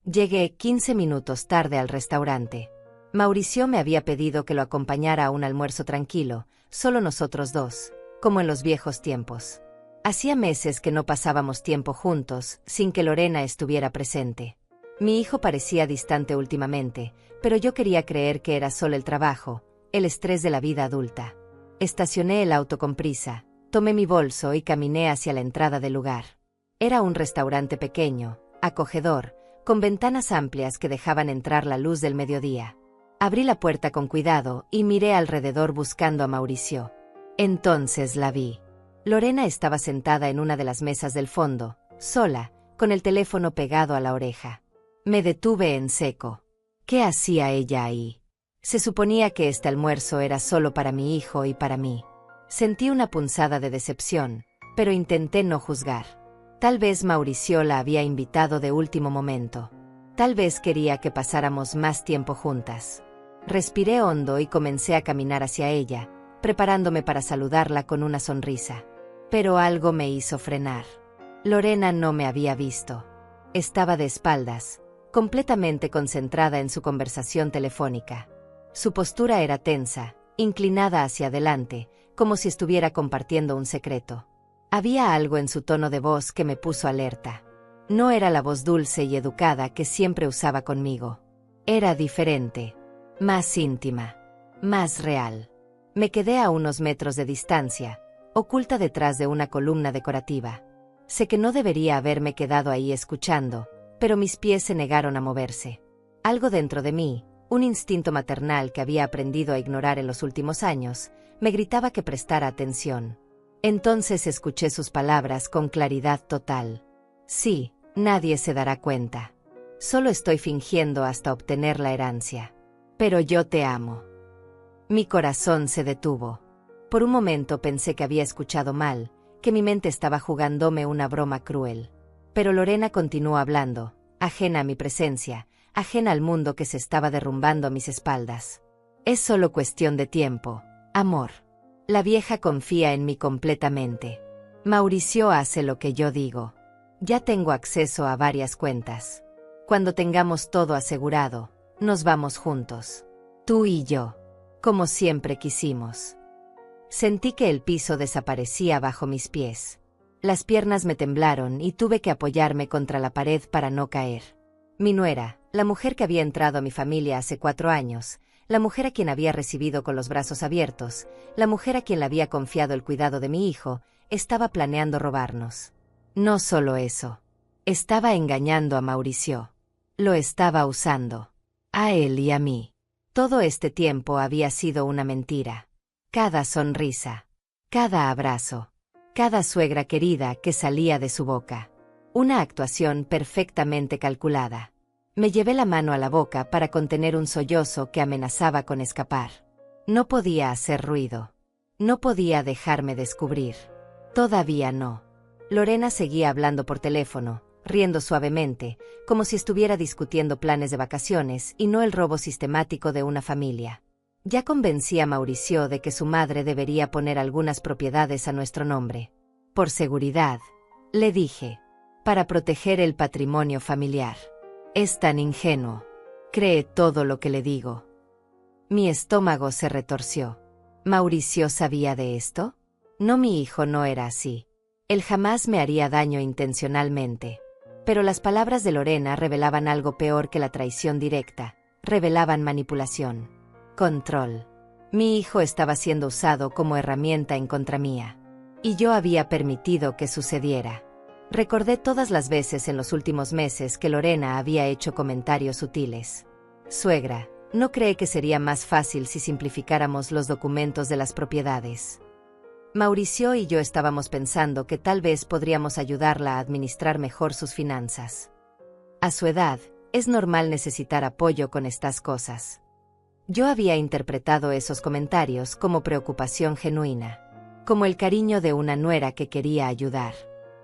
Llegué 15 minutos tarde al restaurante. Mauricio me había pedido que lo acompañara a un almuerzo tranquilo, solo nosotros dos, como en los viejos tiempos. Hacía meses que no pasábamos tiempo juntos, sin que Lorena estuviera presente. Mi hijo parecía distante últimamente, pero yo quería creer que era solo el trabajo, el estrés de la vida adulta. Estacioné el auto con prisa, tomé mi bolso y caminé hacia la entrada del lugar. Era un restaurante pequeño, acogedor, con ventanas amplias que dejaban entrar la luz del mediodía. Abrí la puerta con cuidado y miré alrededor buscando a Mauricio. Entonces la vi. Lorena estaba sentada en una de las mesas del fondo, sola, con el teléfono pegado a la oreja. Me detuve en seco. ¿Qué hacía ella ahí? Se suponía que este almuerzo era solo para mi hijo y para mí. Sentí una punzada de decepción, pero intenté no juzgar. Tal vez Mauricio la había invitado de último momento. Tal vez quería que pasáramos más tiempo juntas. Respiré hondo y comencé a caminar hacia ella, preparándome para saludarla con una sonrisa. Pero algo me hizo frenar. Lorena no me había visto. Estaba de espaldas, completamente concentrada en su conversación telefónica. Su postura era tensa, inclinada hacia adelante, como si estuviera compartiendo un secreto. Había algo en su tono de voz que me puso alerta. No era la voz dulce y educada que siempre usaba conmigo. Era diferente, más íntima, más real. Me quedé a unos metros de distancia, oculta detrás de una columna decorativa. Sé que no debería haberme quedado ahí escuchando, pero mis pies se negaron a moverse. Algo dentro de mí, un instinto maternal que había aprendido a ignorar en los últimos años, me gritaba que prestara atención. Entonces escuché sus palabras con claridad total. Sí, nadie se dará cuenta. Solo estoy fingiendo hasta obtener la herencia. Pero yo te amo. Mi corazón se detuvo. Por un momento pensé que había escuchado mal, que mi mente estaba jugándome una broma cruel. Pero Lorena continuó hablando, ajena a mi presencia, ajena al mundo que se estaba derrumbando a mis espaldas. Es solo cuestión de tiempo, amor. La vieja confía en mí completamente. Mauricio hace lo que yo digo. Ya tengo acceso a varias cuentas. Cuando tengamos todo asegurado, nos vamos juntos. Tú y yo. Como siempre quisimos. Sentí que el piso desaparecía bajo mis pies. Las piernas me temblaron y tuve que apoyarme contra la pared para no caer. Mi nuera, la mujer que había entrado a mi familia hace 4 años, la mujer a quien había recibido con los brazos abiertos, la mujer a quien le había confiado el cuidado de mi hijo, estaba planeando robarnos. No solo eso. Estaba engañando a Mauricio. Lo estaba usando. A él y a mí. Todo este tiempo había sido una mentira. Cada sonrisa. Cada abrazo. Cada suegra querida que salía de su boca. Una actuación perfectamente calculada. Me llevé la mano a la boca para contener un sollozo que amenazaba con escapar. No podía hacer ruido. No podía dejarme descubrir. Todavía no. Lorena seguía hablando por teléfono, riendo suavemente, como si estuviera discutiendo planes de vacaciones y no el robo sistemático de una familia. Ya convencí a Mauricio de que su madre debería poner algunas propiedades a nuestro nombre. Por seguridad, le dije. Para proteger el patrimonio familiar. Es tan ingenuo. Cree todo lo que le digo. Mi estómago se retorció. ¿Mauricio sabía de esto? No, mi hijo no era así. Él jamás me haría daño intencionalmente. Pero las palabras de Lorena revelaban algo peor que la traición directa. Revelaban manipulación. Control. Mi hijo estaba siendo usado como herramienta en contra mía. Y yo había permitido que sucediera. Recordé todas las veces en los últimos meses que Lorena había hecho comentarios sutiles. Suegra, ¿no cree que sería más fácil si simplificáramos los documentos de las propiedades? Mauricio y yo estábamos pensando que tal vez podríamos ayudarla a administrar mejor sus finanzas. A su edad, es normal necesitar apoyo con estas cosas. Yo había interpretado esos comentarios como preocupación genuina, como el cariño de una nuera que quería ayudar.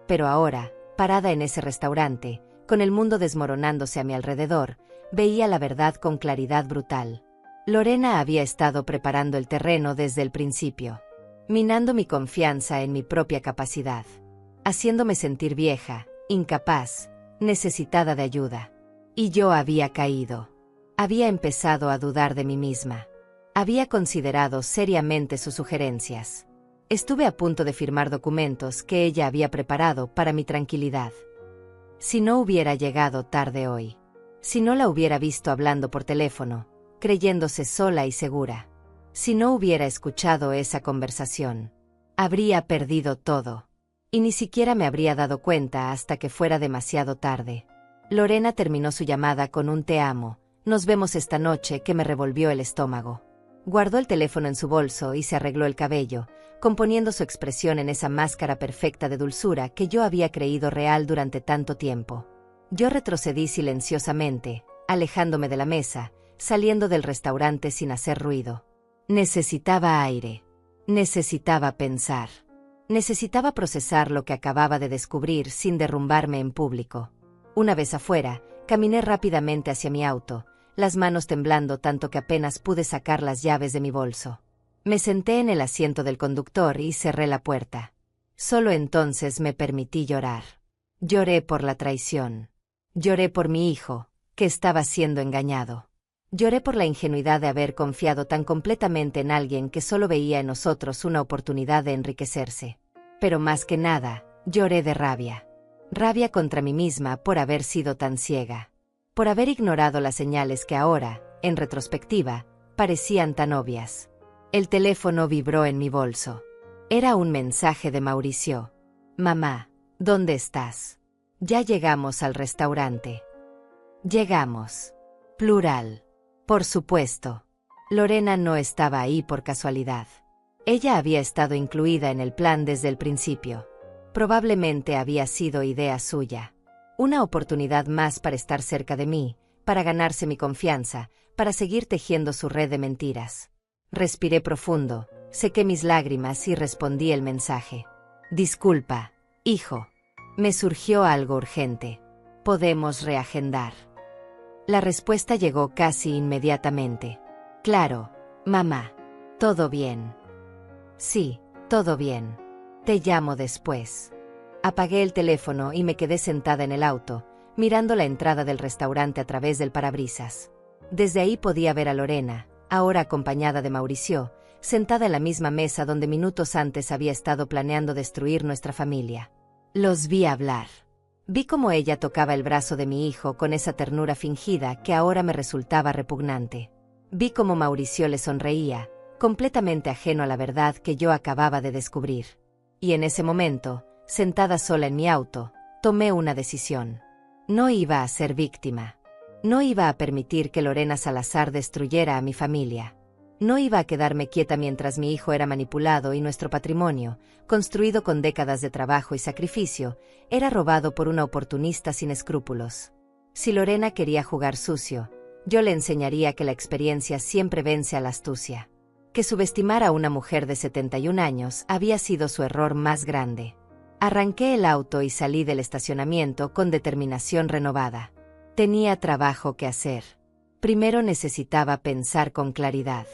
Pero ahora, parada en ese restaurante, con el mundo desmoronándose a mi alrededor, veía la verdad con claridad brutal. Lorena había estado preparando el terreno desde el principio, minando mi confianza en mi propia capacidad, haciéndome sentir vieja, incapaz, necesitada de ayuda. Y yo había caído. Había empezado a dudar de mí misma. Había considerado seriamente sus sugerencias. Estuve a punto de firmar documentos que ella había preparado para mi tranquilidad. Si no hubiera llegado tarde hoy. Si no la hubiera visto hablando por teléfono, creyéndose sola y segura. Si no hubiera escuchado esa conversación. Habría perdido todo. Y ni siquiera me habría dado cuenta hasta que fuera demasiado tarde. Lorena terminó su llamada con un "te amo, nos vemos esta noche", que me revolvió el estómago. Guardó el teléfono en su bolso y se arregló el cabello, componiendo su expresión en esa máscara perfecta de dulzura que yo había creído real durante tanto tiempo. Yo retrocedí silenciosamente, alejándome de la mesa, saliendo del restaurante sin hacer ruido. Necesitaba aire. Necesitaba pensar. Necesitaba procesar lo que acababa de descubrir sin derrumbarme en público. Una vez afuera, caminé rápidamente hacia mi auto, las manos temblando tanto que apenas pude sacar las llaves de mi bolso. Me senté en el asiento del conductor y cerré la puerta. Solo entonces me permití llorar. Lloré por la traición. Lloré por mi hijo, que estaba siendo engañado. Lloré por la ingenuidad de haber confiado tan completamente en alguien que solo veía en nosotros una oportunidad de enriquecerse. Pero más que nada, lloré de rabia. Rabia contra mí misma por haber sido tan ciega. Por haber ignorado las señales que ahora, en retrospectiva, parecían tan obvias. El teléfono vibró en mi bolso. Era un mensaje de Mauricio. «Mamá, ¿dónde estás? Ya llegamos al restaurante». Llegamos. Plural. Por supuesto. Lorena no estaba ahí por casualidad. Ella había estado incluida en el plan desde el principio. Probablemente había sido idea suya. Una oportunidad más para estar cerca de mí, para ganarse mi confianza, para seguir tejiendo su red de mentiras. Respiré profundo, sequé mis lágrimas y respondí el mensaje. «Disculpa, hijo. Me surgió algo urgente. ¿Podemos reagendar?» La respuesta llegó casi inmediatamente. «Claro, mamá. ¿Todo bien?» «Sí, todo bien. Te llamo después». Apagué el teléfono y me quedé sentada en el auto, mirando la entrada del restaurante a través del parabrisas. Desde ahí podía ver a Lorena, ahora acompañada de Mauricio, sentada en la misma mesa donde minutos antes había estado planeando destruir nuestra familia. Los vi hablar. Vi cómo ella tocaba el brazo de mi hijo con esa ternura fingida que ahora me resultaba repugnante. Vi cómo Mauricio le sonreía, completamente ajeno a la verdad que yo acababa de descubrir. Y en ese momento, sentada sola en mi auto, tomé una decisión. No iba a ser víctima. No iba a permitir que Lorena Salazar destruyera a mi familia. No iba a quedarme quieta mientras mi hijo era manipulado y nuestro patrimonio, construido con décadas de trabajo y sacrificio, era robado por una oportunista sin escrúpulos. Si Lorena quería jugar sucio, yo le enseñaría que la experiencia siempre vence a la astucia. Que subestimar a una mujer de 71 años había sido su error más grande. Arranqué el auto y salí del estacionamiento con determinación renovada. Tenía trabajo que hacer. Primero necesitaba pensar con claridad.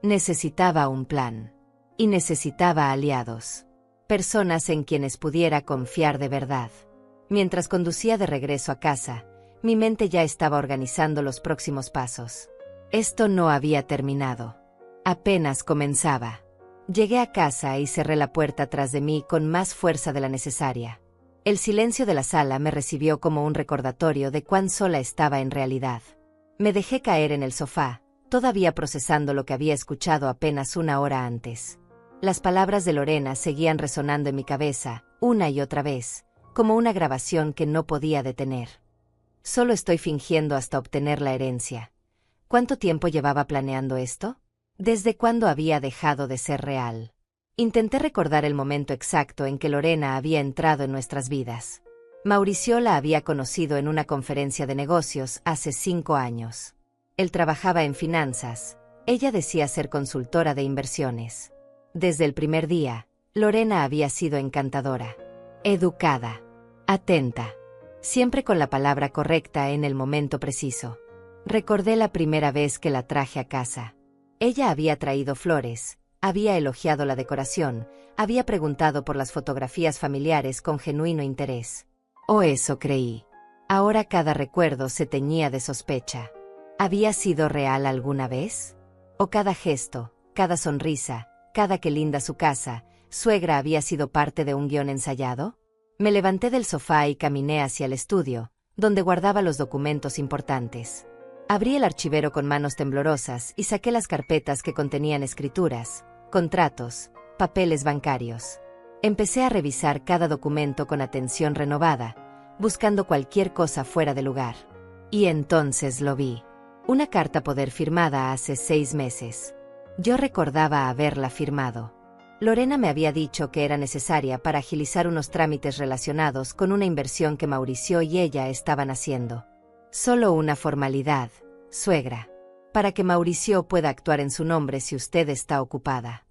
Necesitaba un plan. Y necesitaba aliados. Personas en quienes pudiera confiar de verdad. Mientras conducía de regreso a casa, mi mente ya estaba organizando los próximos pasos. Esto no había terminado. Apenas comenzaba. Llegué a casa y cerré la puerta tras de mí con más fuerza de la necesaria. El silencio de la sala me recibió como un recordatorio de cuán sola estaba en realidad. Me dejé caer en el sofá, todavía procesando lo que había escuchado apenas una hora antes. Las palabras de Lorena seguían resonando en mi cabeza, una y otra vez, como una grabación que no podía detener. Solo estoy fingiendo hasta obtener la herencia. ¿Cuánto tiempo llevaba planeando esto? ¿Desde cuándo había dejado de ser real? Intenté recordar el momento exacto en que Lorena había entrado en nuestras vidas. Mauricio la había conocido en una conferencia de negocios hace 5 años. Él trabajaba en finanzas, ella decía ser consultora de inversiones. Desde el primer día, Lorena había sido encantadora, educada, atenta, siempre con la palabra correcta en el momento preciso. Recordé la primera vez que la traje a casa. Ella había traído flores, había elogiado la decoración, había preguntado por las fotografías familiares con genuino interés. O eso creí. Ahora cada recuerdo se teñía de sospecha. ¿Había sido real alguna vez? ¿O cada gesto, cada sonrisa, cada qué linda su casa, suegra había sido parte de un guión ensayado? Me levanté del sofá y caminé hacia el estudio, donde guardaba los documentos importantes. Abrí el archivero con manos temblorosas y saqué las carpetas que contenían escrituras, contratos, papeles bancarios. Empecé a revisar cada documento con atención renovada, buscando cualquier cosa fuera de lugar. Y entonces lo vi. Una carta poder firmada hace 6 meses. Yo recordaba haberla firmado. Lorena me había dicho que era necesaria para agilizar unos trámites relacionados con una inversión que Mauricio y ella estaban haciendo. Solo una formalidad, suegra, para que Mauricio pueda actuar en su nombre si usted está ocupada.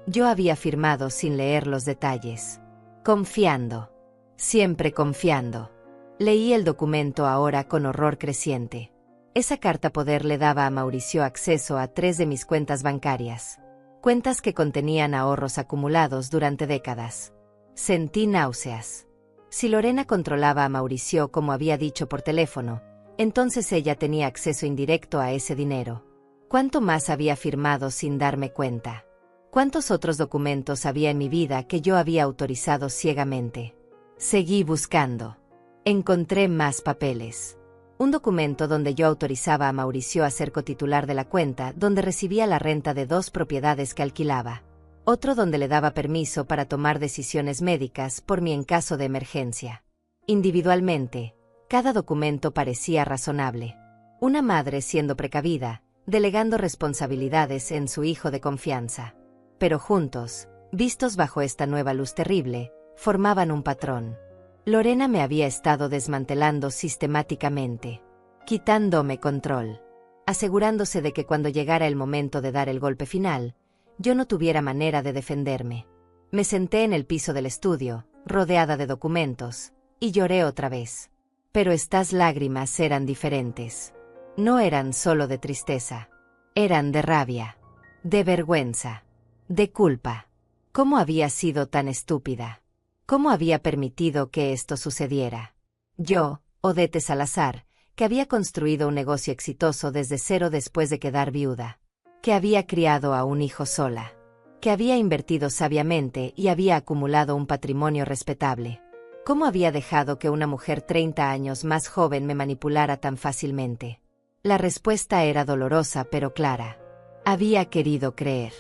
Yo había firmado sin leer los detalles. Confiando. Siempre confiando. Leí el documento ahora con horror creciente. Esa carta poder le daba a Mauricio acceso a 3 de mis cuentas bancarias. Cuentas que contenían ahorros acumulados durante décadas. Sentí náuseas. Si Lorena controlaba a Mauricio como había dicho por teléfono, entonces ella tenía acceso indirecto a ese dinero. ¿Cuánto más había firmado sin darme cuenta? ¿Cuántos otros documentos había en mi vida que yo había autorizado ciegamente? Seguí buscando. Encontré más papeles. Un documento donde yo autorizaba a Mauricio a ser cotitular de la cuenta donde recibía la renta de 2 propiedades que alquilaba. Otro donde le daba permiso para tomar decisiones médicas por mí en caso de emergencia. Individualmente, cada documento parecía razonable. Una madre siendo precavida, delegando responsabilidades en su hijo de confianza. Pero juntos, vistos bajo esta nueva luz terrible, formaban un patrón. Lorena me había estado desmantelando sistemáticamente, quitándome control, asegurándose de que cuando llegara el momento de dar el golpe final, yo no tuviera manera de defenderme. Me senté en el piso del estudio, rodeada de documentos, y lloré otra vez. Pero estas lágrimas eran diferentes. No eran solo de tristeza, eran de rabia, de vergüenza, de culpa. ¿Cómo había sido tan estúpida? ¿Cómo había permitido que esto sucediera? Yo, Odette Salazar, que había construido un negocio exitoso desde cero después de quedar viuda, que había criado a un hijo sola, que había invertido sabiamente y había acumulado un patrimonio respetable. ¿Cómo había dejado que una mujer 30 años más joven me manipulara tan fácilmente? La respuesta era dolorosa pero clara. Había querido creer.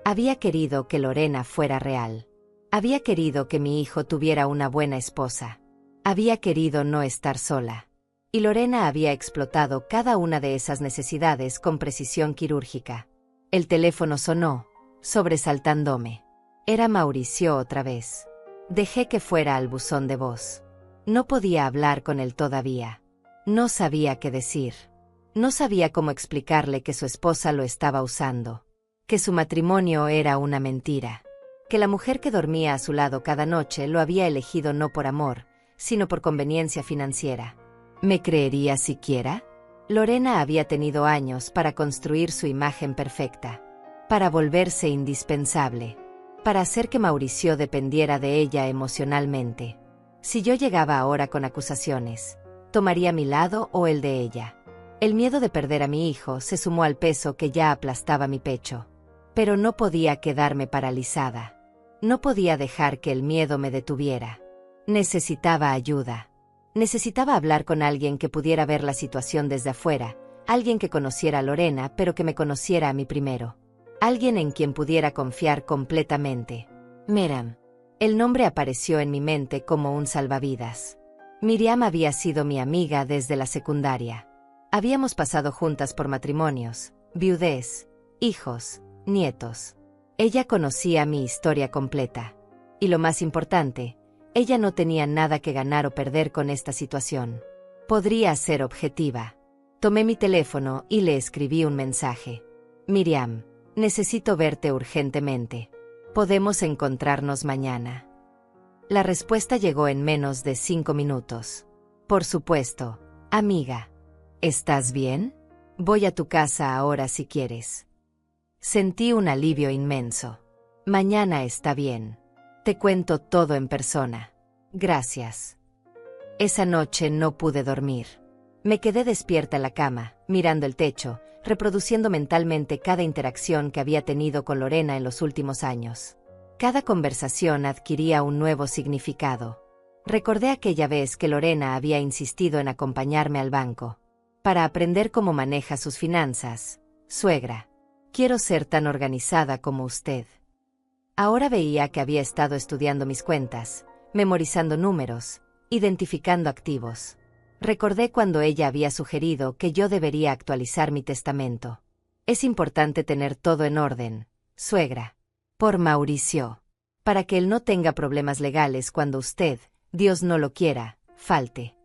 Había querido que Lorena fuera real. Había querido que mi hijo tuviera una buena esposa. Había querido no estar sola. Y Lorena había explotado cada una de esas necesidades con precisión quirúrgica. El teléfono sonó, sobresaltándome. Era Mauricio otra vez. Dejé que fuera al buzón de voz. No podía hablar con él todavía. No sabía qué decir. No sabía cómo explicarle que su esposa lo estaba usando. Que su matrimonio era una mentira. Que la mujer que dormía a su lado cada noche lo había elegido no por amor, sino por conveniencia financiera. ¿Me creería siquiera? Lorena había tenido años para construir su imagen perfecta, para volverse indispensable, para hacer que Mauricio dependiera de ella emocionalmente. Si yo llegaba ahora con acusaciones, ¿tomaría mi lado o el de ella? El miedo de perder a mi hijo se sumó al peso que ya aplastaba mi pecho. Pero no podía quedarme paralizada. No podía dejar que el miedo me detuviera. Necesitaba ayuda. Necesitaba hablar con alguien que pudiera ver la situación desde afuera, alguien que conociera a Lorena pero que me conociera a mí primero. Alguien en quien pudiera confiar completamente. Miriam. El nombre apareció en mi mente como un salvavidas. Miriam había sido mi amiga desde la secundaria. Habíamos pasado juntas por matrimonios, viudez, hijos, nietos. Ella conocía mi historia completa. Y lo más importante, ella no tenía nada que ganar o perder con esta situación. Podría ser objetiva. Tomé mi teléfono y le escribí un mensaje. Miriam, necesito verte urgentemente. ¿Podemos encontrarnos mañana? La respuesta llegó en menos de 5 minutos. Por supuesto, amiga. ¿Estás bien? Voy a tu casa ahora si quieres. Sentí un alivio inmenso. Mañana está bien. Te cuento todo en persona. Gracias. Esa noche no pude dormir. Me quedé despierta en la cama, mirando el techo, reproduciendo mentalmente cada interacción que había tenido con Lorena en los últimos años. Cada conversación adquiría un nuevo significado. Recordé aquella vez que Lorena había insistido en acompañarme al banco para aprender cómo maneja sus finanzas. Suegra, quiero ser tan organizada como usted. Ahora veía que había estado estudiando mis cuentas, memorizando números, identificando activos. Recordé cuando ella había sugerido que yo debería actualizar mi testamento. Es importante tener todo en orden, suegra. Por Mauricio. Para que él no tenga problemas legales cuando usted, Dios no lo quiera, falte.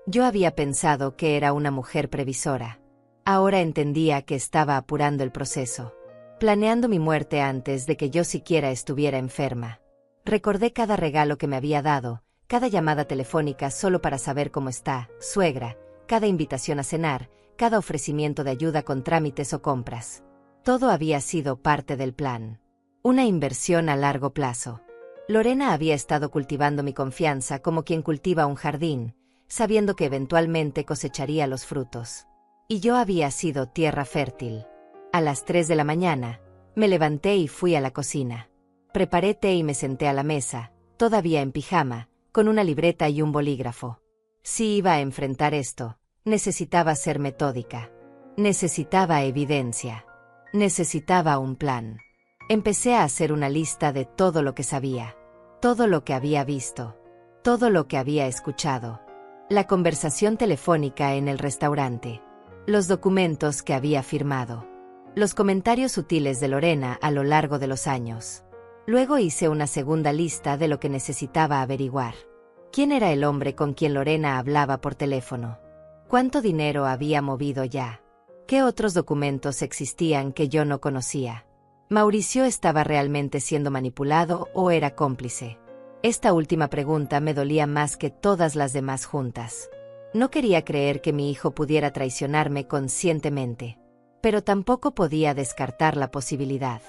Yo había pensado que era una mujer previsora. Ahora entendía que estaba apurando el proceso, planeando mi muerte antes de que yo siquiera estuviera enferma. Recordé cada regalo que me había dado, cada llamada telefónica solo para saber cómo está, suegra, cada invitación a cenar, cada ofrecimiento de ayuda con trámites o compras. Todo había sido parte del plan. Una inversión a largo plazo. Lorena había estado cultivando mi confianza como quien cultiva un jardín, sabiendo que eventualmente cosecharía los frutos. Y yo había sido tierra fértil. A las 3 de la mañana, me levanté y fui a la cocina. Preparé té y me senté a la mesa, todavía en pijama, con una libreta y un bolígrafo. Si iba a enfrentar esto, necesitaba ser metódica. Necesitaba evidencia. Necesitaba un plan. Empecé a hacer una lista de todo lo que sabía, todo lo que había visto, todo lo que había escuchado. La conversación telefónica en el restaurante. Los documentos que había firmado. Los comentarios sutiles de Lorena a lo largo de los años. Luego hice una segunda lista de lo que necesitaba averiguar. ¿Quién era el hombre con quien Lorena hablaba por teléfono? ¿Cuánto dinero había movido ya? ¿Qué otros documentos existían que yo no conocía? ¿Mauricio estaba realmente siendo manipulado o era cómplice? Esta última pregunta me dolía más que todas las demás juntas. No quería creer que mi hijo pudiera traicionarme conscientemente, pero tampoco podía descartar la posibilidad.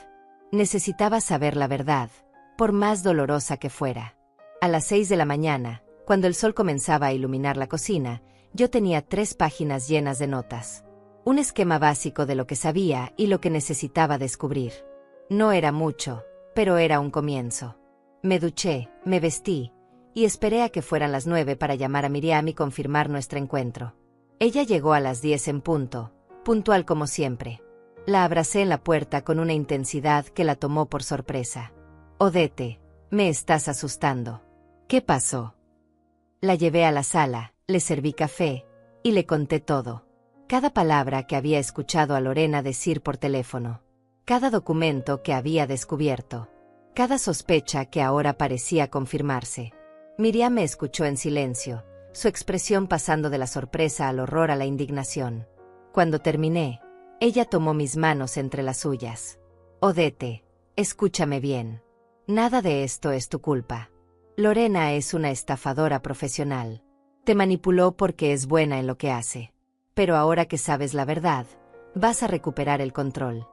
Necesitaba saber la verdad, por más dolorosa que fuera. A las 6 de la mañana, cuando el sol comenzaba a iluminar la cocina, yo tenía 3 páginas llenas de notas. Un esquema básico de lo que sabía y lo que necesitaba descubrir. No era mucho, pero era un comienzo. Me duché, me vestí, y esperé a que fueran las 9 para llamar a Miriam y confirmar nuestro encuentro. Ella llegó a las 10 en punto, puntual como siempre. La abracé en la puerta con una intensidad que la tomó por sorpresa. Odette, me estás asustando. ¿Qué pasó? La llevé a la sala, le serví café, y le conté todo. Cada palabra que había escuchado a Lorena decir por teléfono. Cada documento que había descubierto. Cada sospecha que ahora parecía confirmarse. Miriam me escuchó en silencio, su expresión pasando de la sorpresa al horror a la indignación. Cuando terminé, ella tomó mis manos entre las suyas. Odette, escúchame bien. Nada de esto es tu culpa. Lorena es una estafadora profesional. Te manipuló porque es buena en lo que hace. Pero ahora que sabes la verdad, vas a recuperar el control.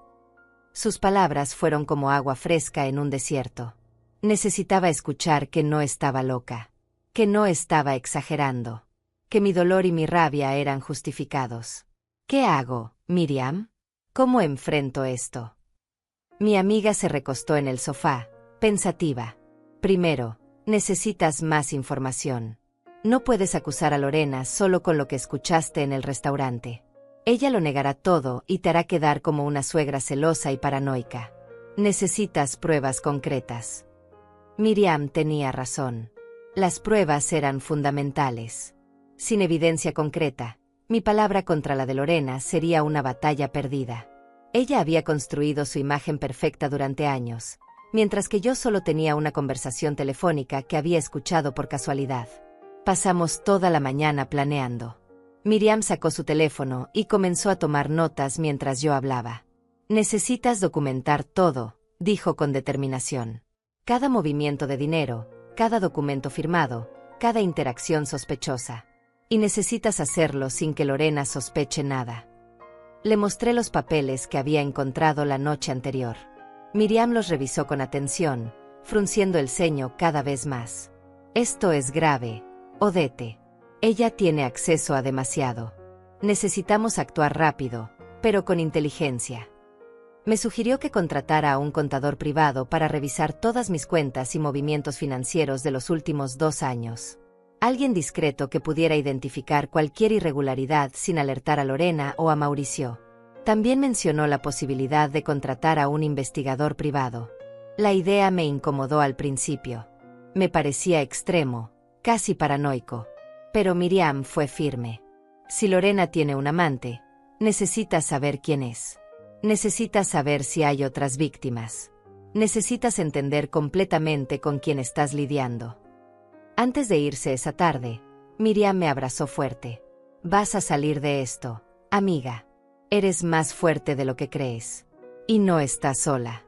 Sus palabras fueron como agua fresca en un desierto. Necesitaba escuchar que no estaba loca, que no estaba exagerando, que mi dolor y mi rabia eran justificados. ¿Qué hago, Miriam? ¿Cómo enfrento esto? Mi amiga se recostó en el sofá, pensativa. Primero, necesitas más información. No puedes acusar a Lorena solo con lo que escuchaste en el restaurante. Ella lo negará todo y te hará quedar como una suegra celosa y paranoica. Necesitas pruebas concretas. Miriam tenía razón. Las pruebas eran fundamentales. Sin evidencia concreta, mi palabra contra la de Lorena sería una batalla perdida. Ella había construido su imagen perfecta durante años, mientras que yo solo tenía una conversación telefónica que había escuchado por casualidad. Pasamos toda la mañana planeando. Miriam sacó su teléfono y comenzó a tomar notas mientras yo hablaba. Necesitas documentar todo, dijo con determinación. Cada movimiento de dinero, cada documento firmado, cada interacción sospechosa. Y necesitas hacerlo sin que Lorena sospeche nada. Le mostré los papeles que había encontrado la noche anterior. Miriam los revisó con atención, frunciendo el ceño cada vez más. Esto es grave, Odette. Ella tiene acceso a demasiado. Necesitamos actuar rápido, pero con inteligencia. Me sugirió que contratara a un contador privado para revisar todas mis cuentas y movimientos financieros de los últimos 2 años. Alguien discreto que pudiera identificar cualquier irregularidad sin alertar a Lorena o a Mauricio. También mencionó la posibilidad de contratar a un investigador privado. La idea me incomodó al principio. Me parecía extremo, casi paranoico. Pero Miriam fue firme. Si Lorena tiene un amante, necesitas saber quién es. Necesitas saber si hay otras víctimas. Necesitas entender completamente con quién estás lidiando. Antes de irse esa tarde, Miriam me abrazó fuerte. Vas a salir de esto, amiga. Eres más fuerte de lo que crees. Y no estás sola.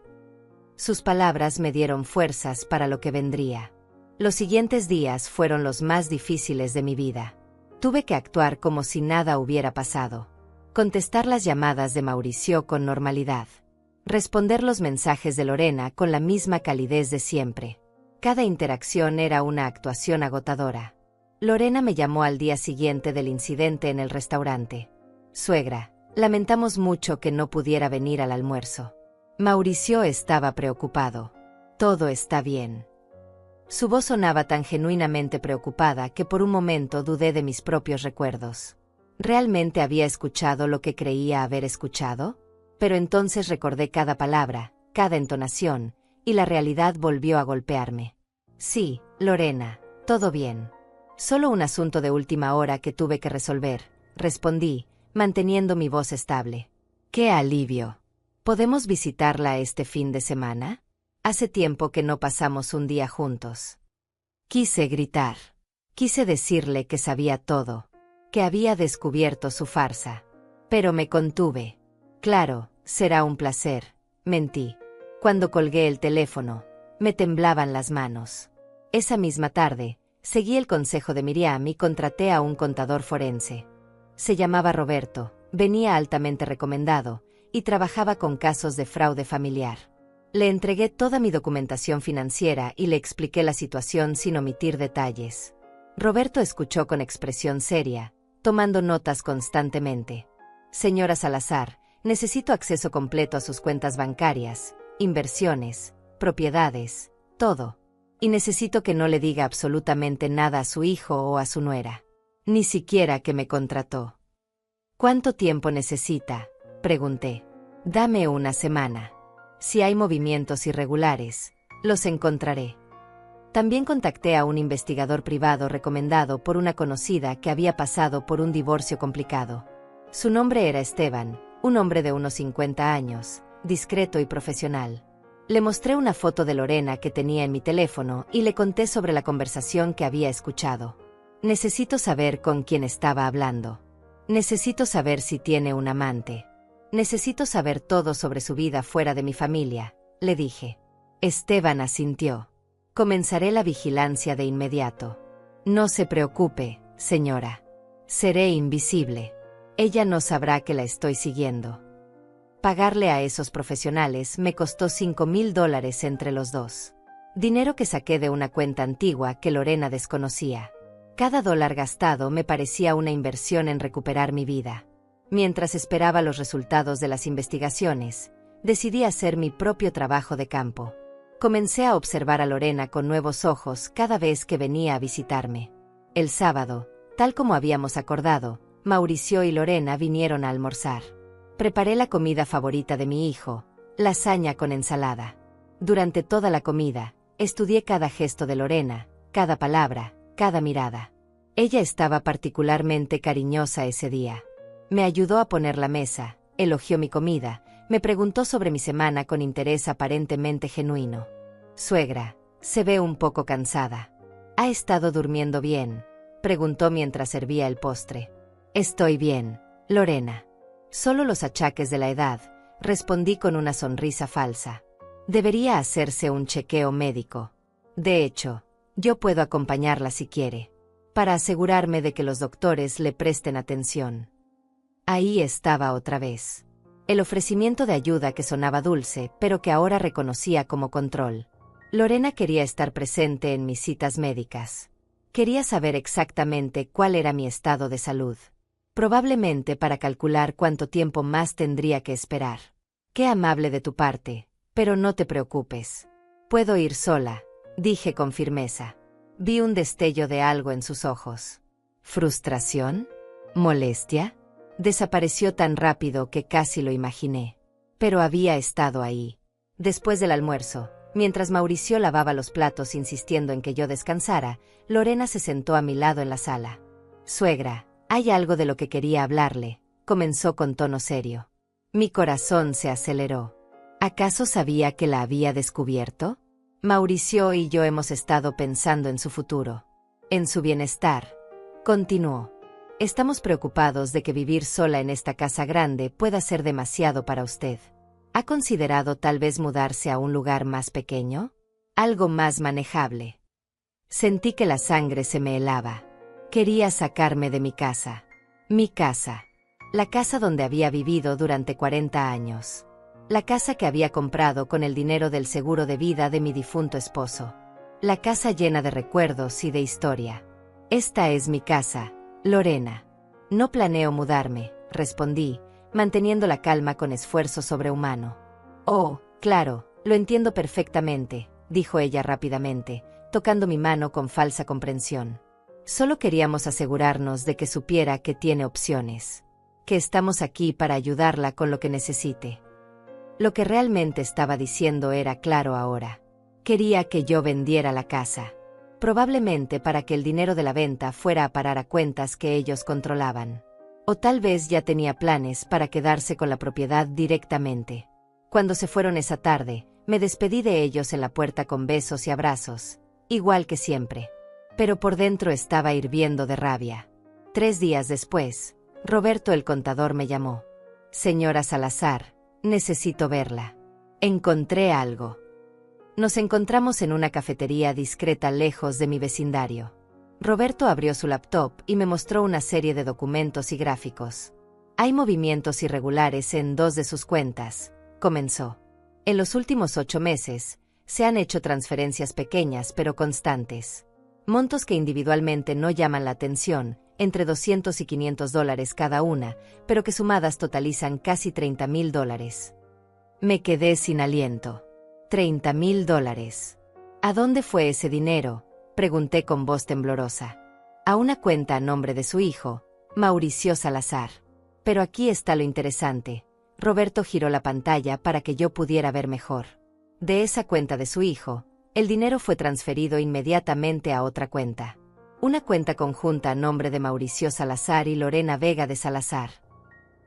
Sus palabras me dieron fuerzas para lo que vendría. Los siguientes días fueron los más difíciles de mi vida. Tuve que actuar como si nada hubiera pasado. Contestar las llamadas de Mauricio con normalidad. Responder los mensajes de Lorena con la misma calidez de siempre. Cada interacción era una actuación agotadora. Lorena me llamó al día siguiente del incidente en el restaurante. Suegra, lamentamos mucho que no pudiera venir al almuerzo. Mauricio estaba preocupado. Todo está bien. Su voz sonaba tan genuinamente preocupada que por un momento dudé de mis propios recuerdos. ¿Realmente había escuchado lo que creía haber escuchado? Pero entonces recordé cada palabra, cada entonación, y la realidad volvió a golpearme. Sí, Lorena, todo bien. Solo un asunto de última hora que tuve que resolver, respondí, manteniendo mi voz estable. ¡Qué alivio! ¿Podemos visitarla este fin de semana? Hace tiempo que no pasamos un día juntos. Quise gritar. Quise decirle que sabía todo, que había descubierto su farsa. Pero me contuve. Claro, será un placer, mentí. Cuando colgué el teléfono, me temblaban las manos. Esa misma tarde, seguí el consejo de Miriam y contraté a un contador forense. Se llamaba Roberto, venía altamente recomendado, y trabajaba con casos de fraude familiar. Le entregué toda mi documentación financiera y le expliqué la situación sin omitir detalles. Roberto escuchó con expresión seria, tomando notas constantemente. Señora Salazar, necesito acceso completo a sus cuentas bancarias, inversiones, propiedades, todo. Y necesito que no le diga absolutamente nada a su hijo o a su nuera. Ni siquiera que me contrató. ¿Cuánto tiempo necesita?, pregunté. Dame una semana. Si hay movimientos irregulares, los encontraré. También contacté a un investigador privado recomendado por una conocida que había pasado por un divorcio complicado. Su nombre era Esteban, un hombre de unos 50 años, discreto y profesional. Le mostré una foto de Lorena que tenía en mi teléfono y le conté sobre la conversación que había escuchado. Necesito saber con quién estaba hablando. Necesito saber si tiene un amante. Necesito saber todo sobre su vida fuera de mi familia, le dije. Esteban asintió. Comenzaré la vigilancia de inmediato. No se preocupe, señora. Seré invisible. Ella no sabrá que la estoy siguiendo. Pagarle a esos profesionales me costó $5,000 entre los dos. Dinero que saqué de una cuenta antigua que Lorena desconocía. Cada dólar gastado me parecía una inversión en recuperar mi vida. Mientras esperaba los resultados de las investigaciones, decidí hacer mi propio trabajo de campo. Comencé a observar a Lorena con nuevos ojos cada vez que venía a visitarme. El sábado, tal como habíamos acordado, Mauricio y Lorena vinieron a almorzar. Preparé la comida favorita de mi hijo, lasaña con ensalada. Durante toda la comida, estudié cada gesto de Lorena, cada palabra, cada mirada. Ella estaba particularmente cariñosa ese día. Me ayudó a poner la mesa, elogió mi comida, me preguntó sobre mi semana con interés aparentemente genuino. Suegra, se ve un poco cansada. ¿Ha estado durmiendo bien?, preguntó mientras servía el postre. Estoy bien, Lorena. Solo los achaques de la edad, respondí con una sonrisa falsa. Debería hacerse un chequeo médico. De hecho, yo puedo acompañarla si quiere, para asegurarme de que los doctores le presten atención. Ahí estaba otra vez. El ofrecimiento de ayuda que sonaba dulce, pero que ahora reconocía como control. Lorena quería estar presente en mis citas médicas. Quería saber exactamente cuál era mi estado de salud. Probablemente para calcular cuánto tiempo más tendría que esperar. Qué amable de tu parte, pero no te preocupes. Puedo ir sola, dije con firmeza. Vi un destello de algo en sus ojos. ¿Frustración? ¿Molestia? Desapareció tan rápido que casi lo imaginé. Pero había estado ahí. Después del almuerzo, mientras Mauricio lavaba los platos insistiendo en que yo descansara, Lorena se sentó a mi lado en la sala. Suegra, hay algo de lo que quería hablarle, comenzó con tono serio. Mi corazón se aceleró. ¿Acaso sabía que la había descubierto? Mauricio y yo hemos estado pensando en su futuro, en su bienestar. Continuó. Estamos preocupados de que vivir sola en esta casa grande pueda ser demasiado para usted. ¿Ha considerado tal vez mudarse a un lugar más pequeño? Algo más manejable. Sentí que la sangre se me helaba. Quería sacarme de mi casa. Mi casa. La casa donde había vivido durante 40 años. La casa que había comprado con el dinero del seguro de vida de mi difunto esposo. La casa llena de recuerdos y de historia. Esta es mi casa, Lorena. No planeo mudarme, respondí, manteniendo la calma con esfuerzo sobrehumano. Oh, claro, lo entiendo perfectamente, dijo ella rápidamente, tocando mi mano con falsa comprensión. Solo queríamos asegurarnos de que supiera que tiene opciones. Que estamos aquí para ayudarla con lo que necesite. Lo que realmente estaba diciendo era claro ahora. Quería que yo vendiera la casa. Probablemente para que el dinero de la venta fuera a parar a cuentas que ellos controlaban. O tal vez ya tenía planes para quedarse con la propiedad directamente. Cuando se fueron esa tarde, me despedí de ellos en la puerta con besos y abrazos, igual que siempre. Pero por dentro estaba hirviendo de rabia. 3 días después, Roberto el contador me llamó. Señora Salazar, necesito verla. Encontré algo. Nos encontramos en una cafetería discreta lejos de mi vecindario. Roberto abrió su laptop y me mostró una serie de documentos y gráficos. Hay movimientos irregulares en 2 de sus cuentas, comenzó. En los últimos 8 meses, se han hecho transferencias pequeñas pero constantes. Montos que individualmente no llaman la atención, entre $200 y $500 cada una, pero que sumadas totalizan casi $30,000. Me quedé sin aliento. $30,000. ¿A dónde fue ese dinero?, pregunté con voz temblorosa. A una cuenta a nombre de su hijo, Mauricio Salazar. Pero aquí está lo interesante. Roberto giró la pantalla para que yo pudiera ver mejor. De esa cuenta de su hijo, el dinero fue transferido inmediatamente a otra cuenta. Una cuenta conjunta a nombre de Mauricio Salazar y Lorena Vega de Salazar.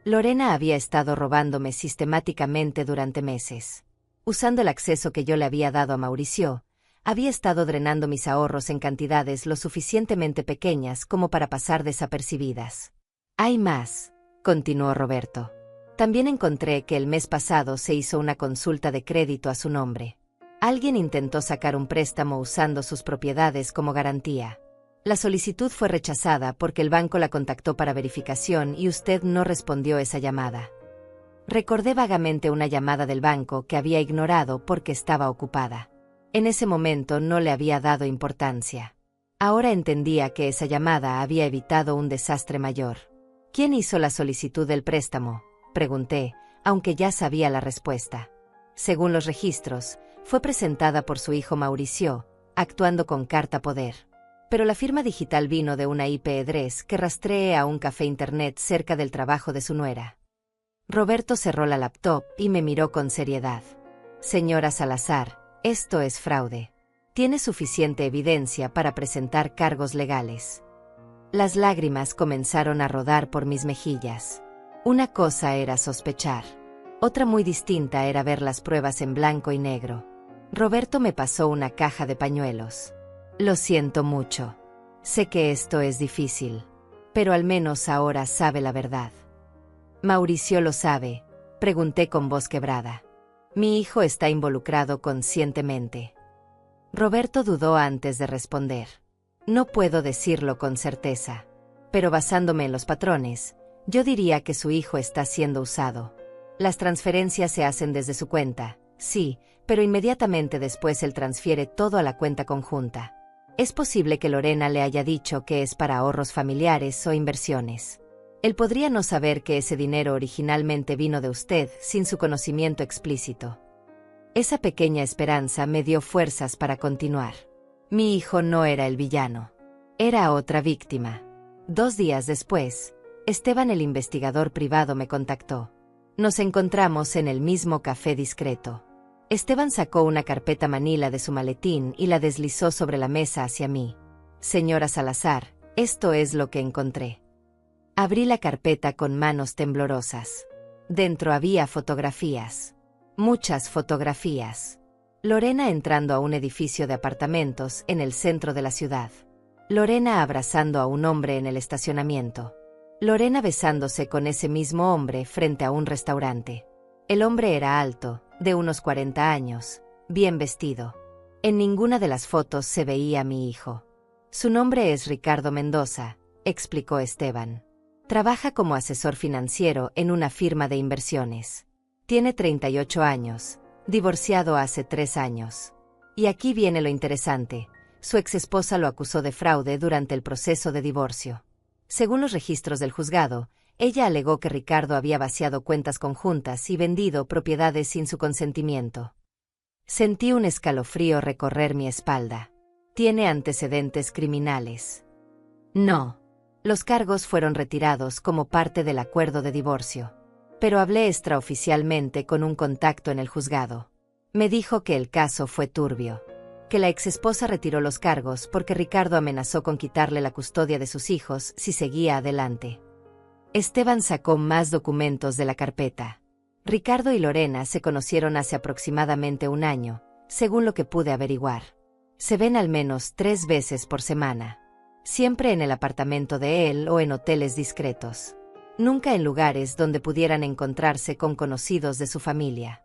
Lorena había estado robándome sistemáticamente durante meses. Usando el acceso que yo le había dado a Mauricio, había estado drenando mis ahorros en cantidades lo suficientemente pequeñas como para pasar desapercibidas. Hay más, continuó Roberto. También encontré que el mes pasado se hizo una consulta de crédito a su nombre. Alguien intentó sacar un préstamo usando sus propiedades como garantía. La solicitud fue rechazada porque el banco la contactó para verificación y usted no respondió esa llamada. Recordé vagamente una llamada del banco que había ignorado porque estaba ocupada. En ese momento no le había dado importancia. Ahora entendía que esa llamada había evitado un desastre mayor. ¿Quién hizo la solicitud del préstamo?, pregunté, aunque ya sabía la respuesta. Según los registros, fue presentada por su hijo Mauricio, actuando con carta poder. Pero la firma digital vino de una IP address que rastree a un café internet cerca del trabajo de su nuera. Roberto cerró la laptop y me miró con seriedad. Señora Salazar, esto es fraude. Tiene suficiente evidencia para presentar cargos legales. Las lágrimas comenzaron a rodar por mis mejillas. Una cosa era sospechar. Otra muy distinta era ver las pruebas en blanco y negro. Roberto me pasó una caja de pañuelos. Lo siento mucho. Sé que esto es difícil, pero al menos ahora sabe la verdad. ¿Mauricio lo sabe?, pregunté con voz quebrada. Mi hijo está involucrado conscientemente. Roberto dudó antes de responder. No puedo decirlo con certeza, pero basándome en los patrones, yo diría que su hijo está siendo usado. Las transferencias se hacen desde su cuenta, sí, pero inmediatamente después él transfiere todo a la cuenta conjunta. Es posible que Lorena le haya dicho que es para ahorros familiares o inversiones. Él podría no saber que ese dinero originalmente vino de usted sin su conocimiento explícito. Esa pequeña esperanza me dio fuerzas para continuar. Mi hijo no era el villano. Era otra víctima. 2 días después, Esteban, el investigador privado, me contactó. Nos encontramos en el mismo café discreto. Esteban sacó una carpeta manila de su maletín y la deslizó sobre la mesa hacia mí. Señora Salazar, esto es lo que encontré. Abrí la carpeta con manos temblorosas. Dentro había fotografías. Muchas fotografías. Lorena entrando a un edificio de apartamentos en el centro de la ciudad. Lorena abrazando a un hombre en el estacionamiento. Lorena besándose con ese mismo hombre frente a un restaurante. El hombre era alto, de unos 40 años, bien vestido. En ninguna de las fotos se veía a mi hijo. Su nombre es Ricardo Mendoza, explicó Esteban. Trabaja como asesor financiero en una firma de inversiones. Tiene 38 años, divorciado hace 3 años. Y aquí viene lo interesante. Su exesposa lo acusó de fraude durante el proceso de divorcio. Según los registros del juzgado, ella alegó que Ricardo había vaciado cuentas conjuntas y vendido propiedades sin su consentimiento. Sentí un escalofrío recorrer mi espalda. ¿Tiene antecedentes criminales? No. Los cargos fueron retirados como parte del acuerdo de divorcio. Pero hablé extraoficialmente con un contacto en el juzgado. Me dijo que el caso fue turbio. Que la exesposa retiró los cargos porque Ricardo amenazó con quitarle la custodia de sus hijos si seguía adelante. Esteban sacó más documentos de la carpeta. Ricardo y Lorena se conocieron hace aproximadamente 1 año, según lo que pude averiguar. Se ven al menos 3 veces por semana. Siempre en el apartamento de él o en hoteles discretos. Nunca en lugares donde pudieran encontrarse con conocidos de su familia.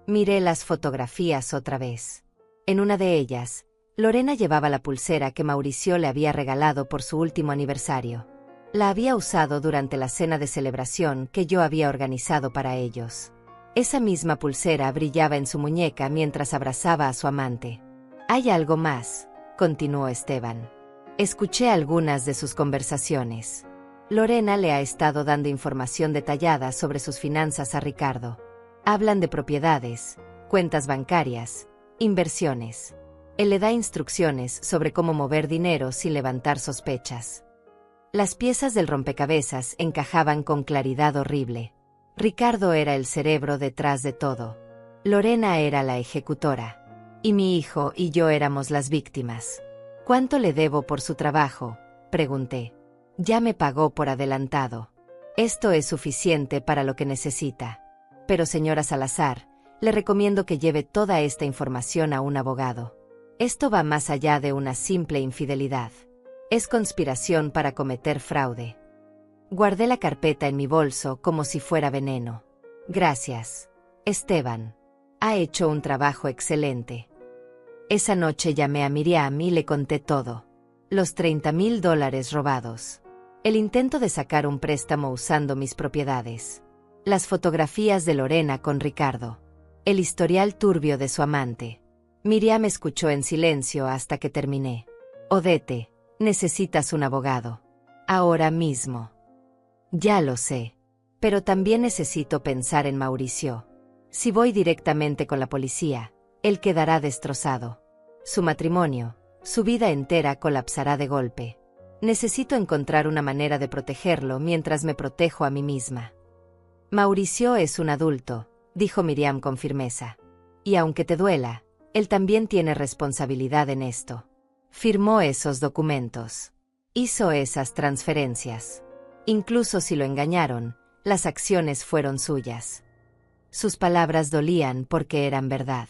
Miré las fotografías otra vez. En una de ellas, Lorena llevaba la pulsera que Mauricio le había regalado por su último aniversario. La había usado durante la cena de celebración que yo había organizado para ellos. Esa misma pulsera brillaba en su muñeca mientras abrazaba a su amante. «Hay algo más», continuó Esteban. Escuché algunas de sus conversaciones. Lorena le ha estado dando información detallada sobre sus finanzas a Ricardo. Hablan de propiedades, cuentas bancarias, inversiones. Él le da instrucciones sobre cómo mover dinero sin levantar sospechas. Las piezas del rompecabezas encajaban con claridad horrible. Ricardo era el cerebro detrás de todo. Lorena era la ejecutora. Y mi hijo y yo éramos las víctimas. ¿Cuánto le debo por su trabajo?, pregunté. Ya me pagó por adelantado. Esto es suficiente para lo que necesita. Pero señora Salazar, le recomiendo que lleve toda esta información a un abogado. Esto va más allá de una simple infidelidad. Es conspiración para cometer fraude. Guardé la carpeta en mi bolso como si fuera veneno. Gracias, Esteban. Ha hecho un trabajo excelente. Esa noche llamé a Miriam y le conté todo. Los $30,000 robados. El intento de sacar un préstamo usando mis propiedades. Las fotografías de Lorena con Ricardo. El historial turbio de su amante. Miriam escuchó en silencio hasta que terminé. Odete, necesitas un abogado. Ahora mismo. Ya lo sé. Pero también necesito pensar en Mauricio. Si voy directamente con la policía, él quedará destrozado. Su matrimonio, su vida entera colapsará de golpe. Necesito encontrar una manera de protegerlo mientras me protejo a mí misma. Mauricio es un adulto, dijo Miriam con firmeza. Y aunque te duela, él también tiene responsabilidad en esto. Firmó esos documentos. Hizo esas transferencias. Incluso si lo engañaron, las acciones fueron suyas. Sus palabras dolían porque eran verdad.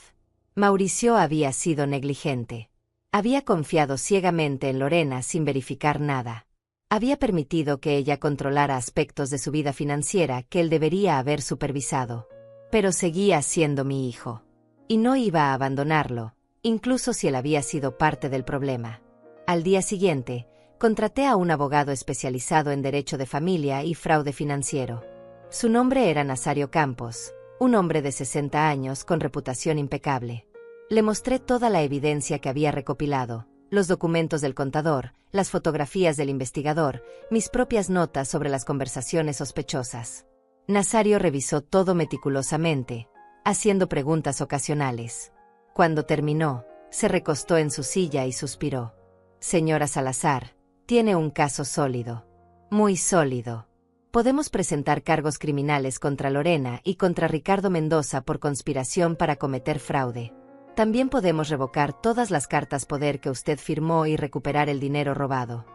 Mauricio había sido negligente. Había confiado ciegamente en Lorena sin verificar nada. Había permitido que ella controlara aspectos de su vida financiera que él debería haber supervisado. Pero seguía siendo mi hijo. Y no iba a abandonarlo, incluso si él había sido parte del problema. Al día siguiente, contraté a un abogado especializado en derecho de familia y fraude financiero. Su nombre era Nazario Campos, un hombre de 60 años con reputación impecable. Le mostré toda la evidencia que había recopilado, los documentos del contador, las fotografías del investigador, mis propias notas sobre las conversaciones sospechosas. Nazario revisó todo meticulosamente, haciendo preguntas ocasionales. Cuando terminó, se recostó en su silla y suspiró. Señora Salazar, tiene un caso sólido. Muy sólido. Podemos presentar cargos criminales contra Lorena y contra Ricardo Mendoza por conspiración para cometer fraude. También podemos revocar todas las cartas poder que usted firmó y recuperar el dinero robado.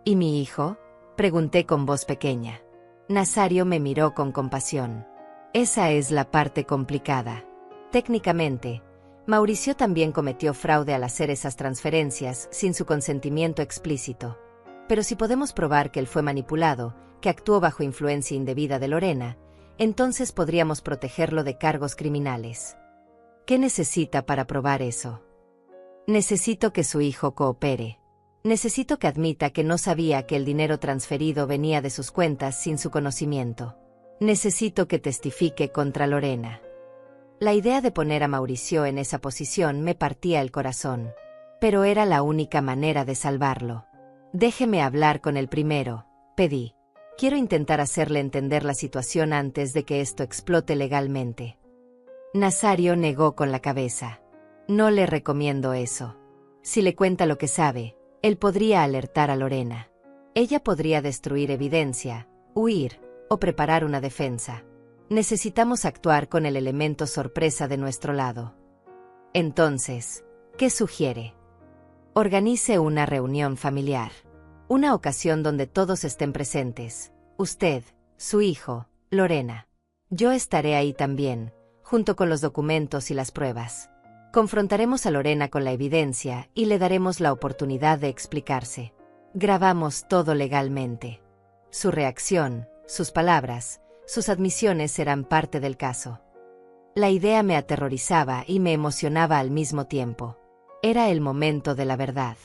¿Y mi hijo?, pregunté con voz pequeña. Nazario me miró con compasión. Esa es la parte complicada. Técnicamente, Mauricio también cometió fraude al hacer esas transferencias sin su consentimiento explícito. Pero si podemos probar que él fue manipulado, que actuó bajo influencia indebida de Lorena, entonces podríamos protegerlo de cargos criminales. ¿Qué necesita para probar eso? Necesito que su hijo coopere. Necesito que admita que no sabía que el dinero transferido venía de sus cuentas sin su conocimiento. Necesito que testifique contra Lorena. La idea de poner a Mauricio en esa posición me partía el corazón. Pero era la única manera de salvarlo. Déjeme hablar con el primero, pedí. Quiero intentar hacerle entender la situación antes de que esto explote legalmente. Nazario negó con la cabeza. No le recomiendo eso. Si le cuenta lo que sabe, él podría alertar a Lorena. Ella podría destruir evidencia, huir o preparar una defensa. Necesitamos actuar con el elemento sorpresa de nuestro lado. Entonces, ¿qué sugiere? Organice una reunión familiar. Una ocasión donde todos estén presentes. Usted, su hijo, Lorena. Yo estaré ahí también, junto con los documentos y las pruebas. Confrontaremos a Lorena con la evidencia y le daremos la oportunidad de explicarse. Grabamos todo legalmente. Su reacción, sus palabras, sus admisiones serán parte del caso. La idea me aterrorizaba y me emocionaba al mismo tiempo. Era el momento de la verdad.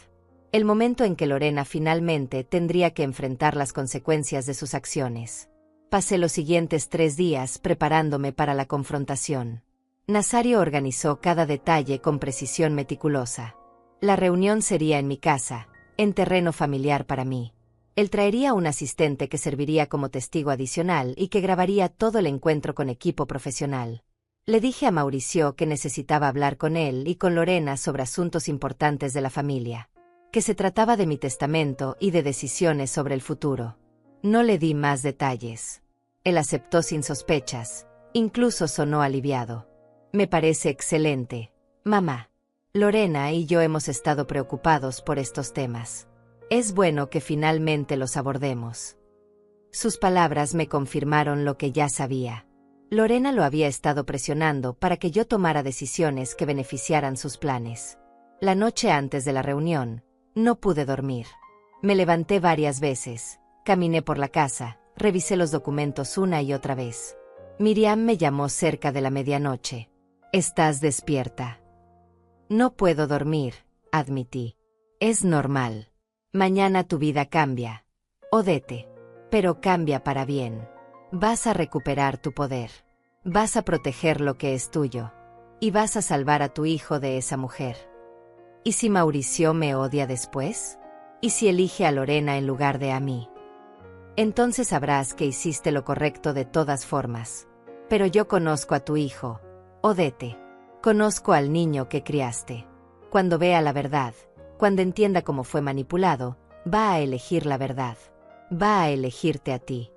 El momento en que Lorena finalmente tendría que enfrentar las consecuencias de sus acciones. Pasé los siguientes 3 días preparándome para la confrontación. Nazario organizó cada detalle con precisión meticulosa. La reunión sería en mi casa, en terreno familiar para mí. Él traería un asistente que serviría como testigo adicional y que grabaría todo el encuentro con equipo profesional. Le dije a Mauricio que necesitaba hablar con él y con Lorena sobre asuntos importantes de la familia. Que se trataba de mi testamento y de decisiones sobre el futuro. No le di más detalles. Él aceptó sin sospechas, incluso sonó aliviado. Me parece excelente, mamá. Lorena y yo hemos estado preocupados por estos temas. Es bueno que finalmente los abordemos. Sus palabras me confirmaron lo que ya sabía. Lorena lo había estado presionando para que yo tomara decisiones que beneficiaran sus planes. La noche antes de la reunión, no pude dormir. Me levanté varias veces, caminé por la casa, revisé los documentos una y otra vez. Miriam me llamó cerca de la medianoche. ¿Estás despierta? No puedo dormir, admití. Es normal. Mañana tu vida cambia. Odete. Pero cambia para bien. Vas a recuperar tu poder. Vas a proteger lo que es tuyo. Y vas a salvar a tu hijo de esa mujer. ¿Y si Mauricio me odia después? ¿Y si elige a Lorena en lugar de a mí? Entonces sabrás que hiciste lo correcto de todas formas. Pero yo conozco a tu hijo, Odete. Conozco al niño que criaste. Cuando vea la verdad, cuando entienda cómo fue manipulado, va a elegir la verdad. Va a elegirte a ti.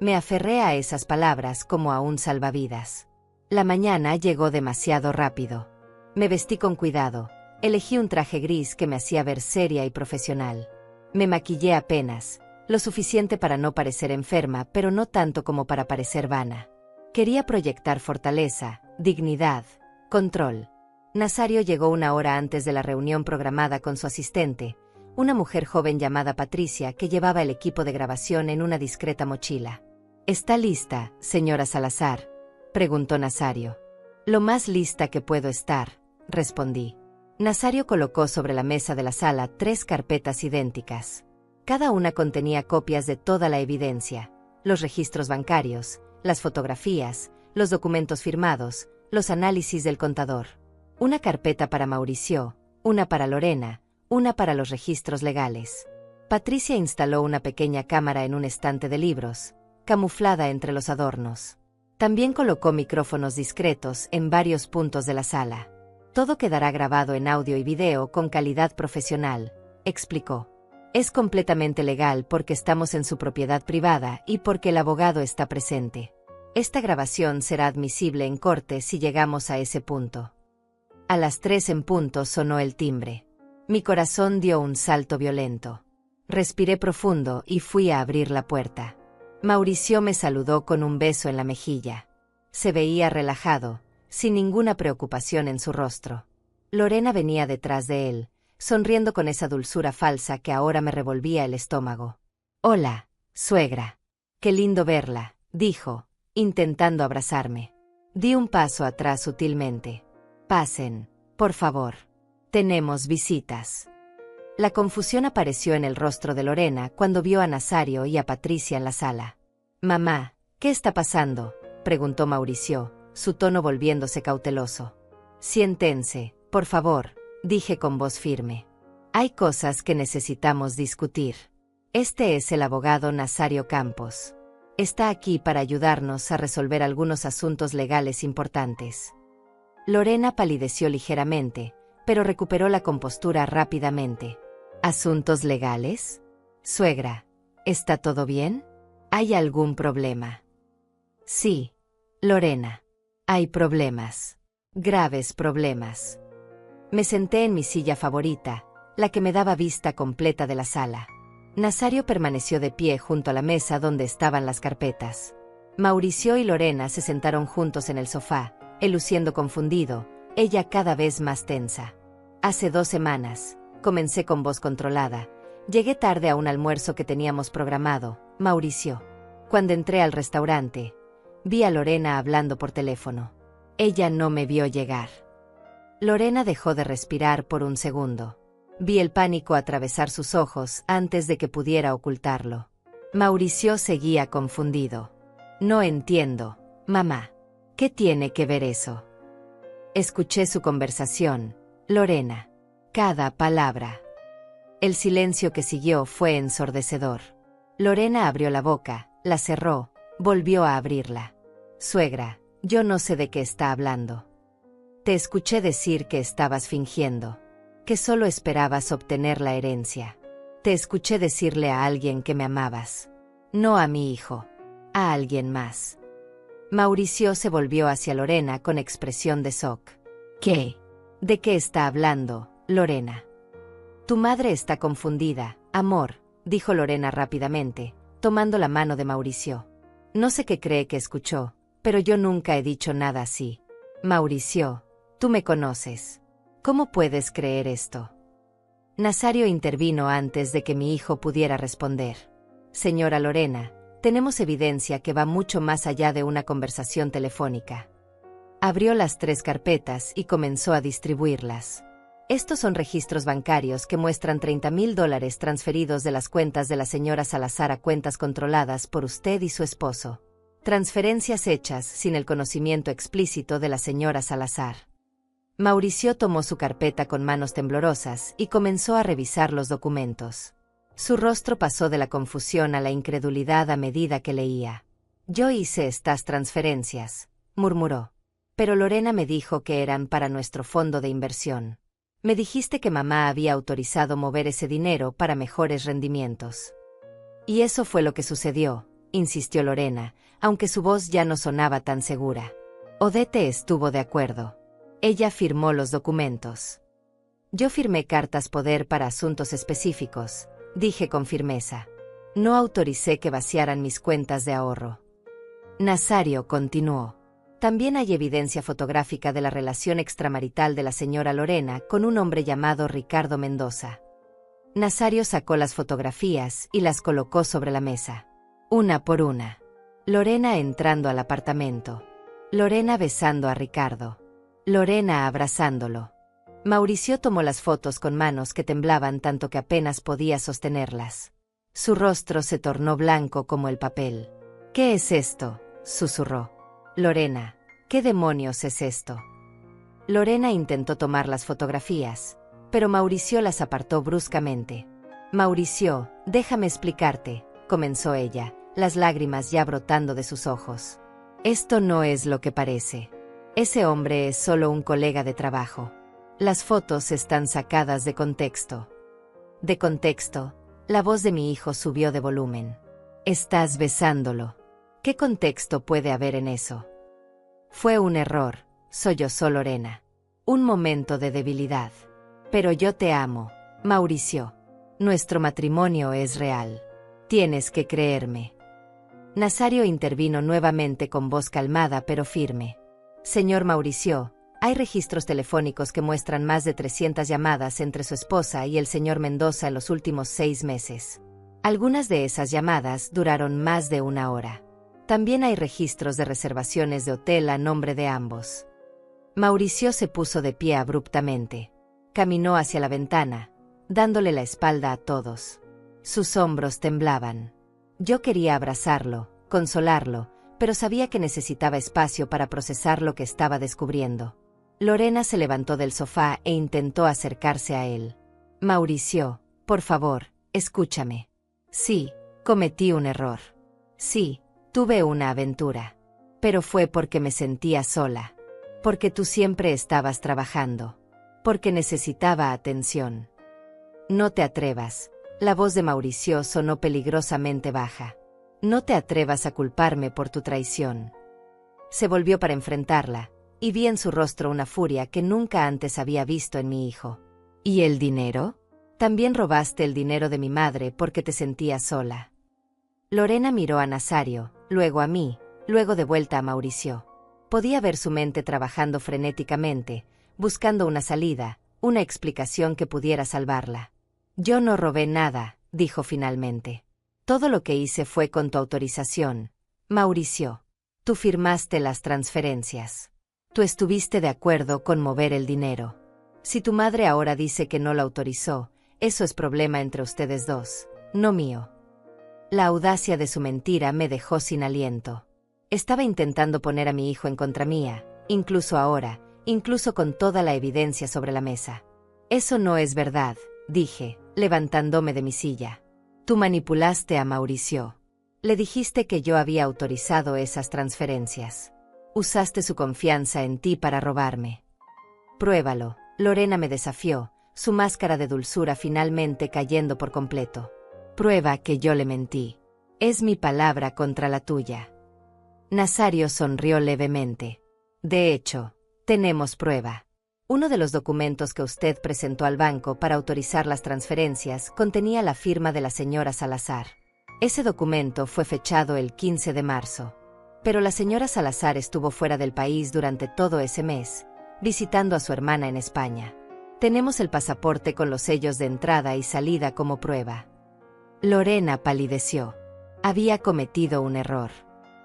Me aferré a esas palabras como a un salvavidas. La mañana llegó demasiado rápido. Me vestí con cuidado. Elegí un traje gris que me hacía ver seria y profesional. Me maquillé apenas, lo suficiente para no parecer enferma, pero no tanto como para parecer vana. Quería proyectar fortaleza, dignidad, control. Nazario llegó 1 hora antes de la reunión programada con su asistente, una mujer joven llamada Patricia que llevaba el equipo de grabación en una discreta mochila. ¿Está lista, señora Salazar?, preguntó Nazario. Lo más lista que puedo estar, respondí. Nazario colocó sobre la mesa de la sala 3 carpetas idénticas. Cada una contenía copias de toda la evidencia, los registros bancarios, las fotografías, los documentos firmados, los análisis del contador. Una carpeta para Mauricio, una para Lorena, una para los registros legales. Patricia instaló una pequeña cámara en un estante de libros, camuflada entre los adornos. También colocó micrófonos discretos en varios puntos de la sala. Todo quedará grabado en audio y video con calidad profesional, explicó. Es completamente legal porque estamos en su propiedad privada y porque el abogado está presente. Esta grabación será admisible en corte si llegamos a ese punto. A las 3 en punto sonó el timbre. Mi corazón dio un salto violento. Respiré profundo y fui a abrir la puerta. Mauricio me saludó con un beso en la mejilla. Se veía relajado, sin ninguna preocupación en su rostro. Lorena venía detrás de él, sonriendo con esa dulzura falsa que ahora me revolvía el estómago. «Hola, suegra. Qué lindo verla», dijo, intentando abrazarme. Di un paso atrás sutilmente. «Pasen, por favor. Tenemos visitas». La confusión apareció en el rostro de Lorena cuando vio a Nazario y a Patricia en la sala. «Mamá, ¿qué está pasando?», preguntó Mauricio, su tono volviéndose cauteloso. «Siéntense, por favor», dije con voz firme. «Hay cosas que necesitamos discutir. Este es el abogado Nazario Campos. Está aquí para ayudarnos a resolver algunos asuntos legales importantes». Lorena palideció ligeramente, pero recuperó la compostura rápidamente. «¿Asuntos legales? Suegra, ¿está todo bien? ¿Hay algún problema?» «Sí, Lorena. Hay problemas. Graves problemas». Me senté en mi silla favorita, la que me daba vista completa de la sala. Nazario permaneció de pie junto a la mesa donde estaban las carpetas. Mauricio y Lorena se sentaron juntos en el sofá, él luciendo confundido, ella cada vez más tensa. «Hace 2 semanas», comencé con voz controlada, «llegué tarde a un almuerzo que teníamos programado, Mauricio. Cuando entré al restaurante, vi a Lorena hablando por teléfono. Ella no me vio llegar». Lorena dejó de respirar por un segundo. Vi el pánico atravesar sus ojos antes de que pudiera ocultarlo. Mauricio seguía confundido. «No entiendo, mamá. ¿Qué tiene que ver eso?». Escuché su conversación, Lorena. Cada palabra. El silencio que siguió fue ensordecedor. Lorena abrió la boca, la cerró, volvió a abrirla. «Suegra, yo no sé de qué está hablando. Te escuché decir que estabas fingiendo, que solo esperabas obtener la herencia. Te escuché decirle a alguien que me amabas. No a mi hijo, a alguien más». Mauricio se volvió hacia Lorena con expresión de shock. «¿Qué? ¿De qué está hablando, Lorena?». «Tu madre está confundida, amor», dijo Lorena rápidamente, tomando la mano de Mauricio. «No sé qué cree que escuchó, pero yo nunca he dicho nada así. Mauricio, tú me conoces. ¿Cómo puedes creer esto?». Nazario intervino antes de que mi hijo pudiera responder. «Señora Lorena, tenemos evidencia que va mucho más allá de una conversación telefónica». Abrió las 3 carpetas y comenzó a distribuirlas. «Estos son registros bancarios que muestran $30,000 transferidos de las cuentas de la señora Salazar a cuentas controladas por usted y su esposo. Transferencias hechas sin el conocimiento explícito de la señora Salazar». Mauricio tomó su carpeta con manos temblorosas y comenzó a revisar los documentos. Su rostro pasó de la confusión a la incredulidad a medida que leía. «Yo hice estas transferencias», murmuró. «Pero Lorena me dijo que eran para nuestro fondo de inversión. Me dijiste que mamá había autorizado mover ese dinero para mejores rendimientos». «Y eso fue lo que sucedió», insistió Lorena, aunque su voz ya no sonaba tan segura. «Odette estuvo de acuerdo. Ella firmó los documentos. Yo firmé cartas poder para asuntos específicos», dije con firmeza. «No autoricé que vaciaran mis cuentas de ahorro». Nazario continuó. «También hay evidencia fotográfica de la relación extramarital de la señora Lorena con un hombre llamado Ricardo Mendoza». Nazario sacó las fotografías y las colocó sobre la mesa. Una por una. Lorena entrando al apartamento. Lorena besando a Ricardo. Lorena abrazándolo. Mauricio tomó las fotos con manos que temblaban tanto que apenas podía sostenerlas. Su rostro se tornó blanco como el papel. «¿Qué es esto?», susurró. «Lorena, ¿qué demonios es esto?». Lorena intentó tomar las fotografías, Pero Mauricio las apartó bruscamente. Mauricio, déjame explicarte, comenzó ella, las lágrimas ya brotando de sus ojos. Esto no es lo que parece. Ese hombre es solo un colega de trabajo. Las fotos están sacadas de contexto. De contexto, la voz de mi hijo subió de volumen. Estás besándolo. ¿Qué contexto puede haber en eso? Fue un error, sollozó Lorena. Un momento de debilidad. Pero yo te amo, Mauricio. Nuestro matrimonio es real. Tienes que creerme. Nazario intervino nuevamente con voz calmada pero firme. Señor Mauricio, hay registros telefónicos que muestran más de 300 llamadas entre su esposa y el señor Mendoza en los últimos 6 meses. Algunas de esas llamadas duraron más de 1 hora. También hay registros de reservaciones de hotel a nombre de ambos. Mauricio se puso de pie abruptamente. Caminó hacia la ventana, dándole la espalda a todos. Sus hombros temblaban. Yo quería abrazarlo, consolarlo, pero sabía que necesitaba espacio para procesar lo que estaba descubriendo. Lorena se levantó del sofá e intentó acercarse a él. Mauricio, por favor, escúchame. Sí, cometí un error. Sí, tuve una aventura. Pero fue porque me sentía sola. Porque tú siempre estabas trabajando. Porque necesitaba atención. No te atrevas. La voz de Mauricio sonó peligrosamente baja. No te atrevas a culparme por tu traición. Se volvió para enfrentarla, y vi en su rostro una furia que nunca antes había visto en mi hijo. ¿Y el dinero? También robaste el dinero de mi madre porque te sentías sola. Lorena miró a Nazario, luego a mí, luego de vuelta a Mauricio. Podía ver su mente trabajando frenéticamente, buscando una salida, una explicación que pudiera salvarla. Yo no robé nada, dijo finalmente. Todo lo que hice fue con tu autorización, Mauricio. Tú firmaste las transferencias. Tú estuviste de acuerdo con mover el dinero. Si tu madre ahora dice que no lo autorizó, eso es problema entre ustedes dos, no mío. La audacia de su mentira me dejó sin aliento. Estaba intentando poner a mi hijo en contra mía, incluso ahora, incluso con toda la evidencia sobre la mesa. Eso no es verdad, dije, levantándome de mi silla. Tú manipulaste a Mauricio. Le dijiste que yo había autorizado esas transferencias. Usaste su confianza en ti para robarme. Pruébalo, Lorena me desafió, su máscara de dulzura finalmente cayendo por completo. Prueba que yo le mentí. Es mi palabra contra la tuya. Nazario sonrió levemente. De hecho, tenemos prueba. Uno de los documentos que usted presentó al banco para autorizar las transferencias contenía la firma de la señora Salazar. Ese documento fue fechado el 15 de marzo. Pero la señora Salazar estuvo fuera del país durante todo ese mes, visitando a su hermana en España. Tenemos el pasaporte con los sellos de entrada y salida como prueba. Lorena palideció. Había cometido un error.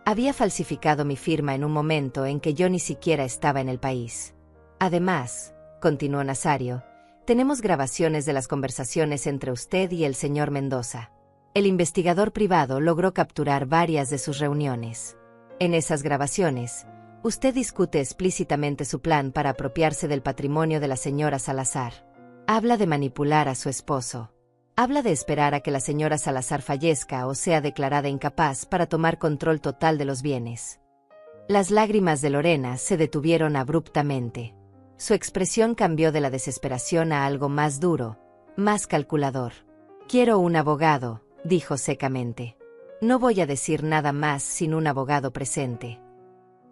Había falsificado mi firma en un momento en que yo ni siquiera estaba en el país. Además, continuó Nazario, tenemos grabaciones de las conversaciones entre usted y el señor Mendoza. El investigador privado logró capturar varias de sus reuniones. En esas grabaciones, usted discute explícitamente su plan para apropiarse del patrimonio de la señora Salazar. Habla de manipular a su esposo. Habla de esperar a que la señora Salazar fallezca o sea declarada incapaz para tomar control total de los bienes. Las lágrimas de Lorena se detuvieron abruptamente. Su expresión cambió de la desesperación a algo más duro, más calculador. Quiero un abogado, dijo secamente. No voy a decir nada más sin un abogado presente.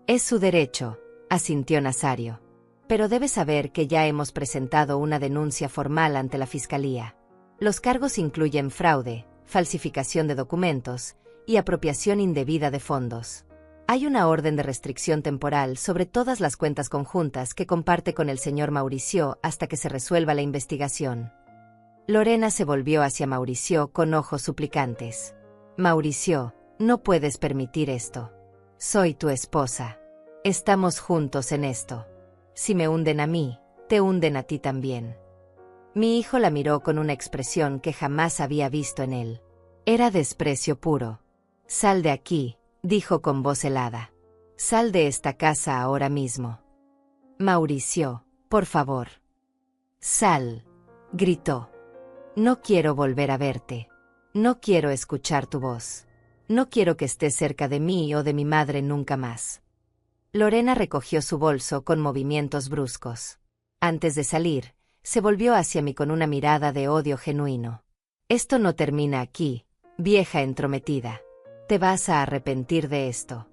Es su derecho, asintió Nazario. Pero debe saber que ya hemos presentado una denuncia formal ante la Fiscalía. Los cargos incluyen fraude, falsificación de documentos y apropiación indebida de fondos. Hay una orden de restricción temporal sobre todas las cuentas conjuntas que comparte con el señor Mauricio hasta que se resuelva la investigación. Lorena se volvió hacia Mauricio con ojos suplicantes. Mauricio, no puedes permitir esto. Soy tu esposa. Estamos juntos en esto. Si me hunden a mí, te hunden a ti también. Mi hijo la miró con una expresión que jamás había visto en él. Era desprecio puro. Sal de aquí, dijo con voz helada. Sal de esta casa ahora mismo. Mauricio, por favor. Sal. gritó. No quiero volver a verte. No quiero escuchar tu voz. No quiero que estés cerca de mí o de mi madre nunca más. Lorena recogió su bolso con movimientos bruscos. Antes de salir, se volvió hacia mí con una mirada de odio genuino. Esto no termina aquí, vieja entrometida. Te vas a arrepentir de esto.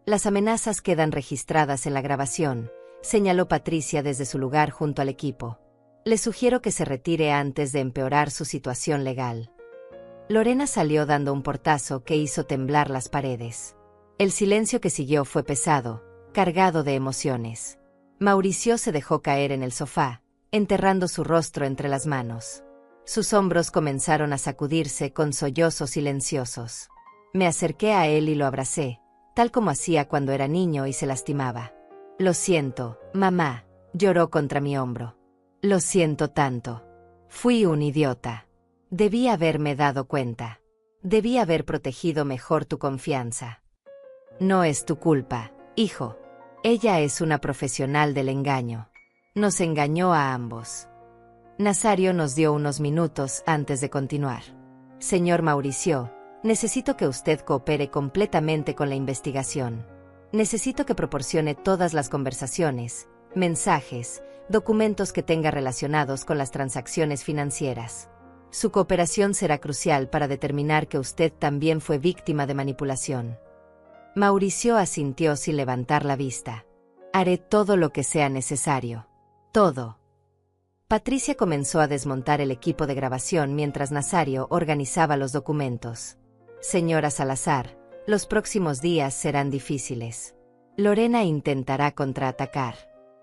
Las amenazas quedan registradas en la grabación, señaló Patricia desde su lugar junto al equipo. Le sugiero que se retire antes de empeorar su situación legal. Lorena salió dando un portazo que hizo temblar las paredes. El silencio que siguió fue pesado, cargado de emociones. Mauricio se dejó caer en el sofá, enterrando su rostro entre las manos. Sus hombros comenzaron a sacudirse con sollozos silenciosos. Me acerqué a él y lo abracé, tal como hacía cuando era niño y se lastimaba. Lo siento, mamá, lloró contra mi hombro. Lo siento tanto. Fui un idiota. Debí haberme dado cuenta. Debí haber protegido mejor tu confianza. No es tu culpa, hijo. Ella es una profesional del engaño. Nos engañó a ambos. Nazario nos dio unos minutos antes de continuar. Señor Mauricio, necesito que usted coopere completamente con la investigación. Necesito que proporcione todas las conversaciones, mensajes, documentos que tenga relacionados con las transacciones financieras. Su cooperación será crucial para determinar que usted también fue víctima de manipulación. Mauricio asintió sin levantar la vista. Haré todo lo que sea necesario. Todo. Patricia comenzó a desmontar el equipo de grabación mientras Nazario organizaba los documentos. Señora Salazar, los próximos días serán difíciles. Lorena intentará contraatacar.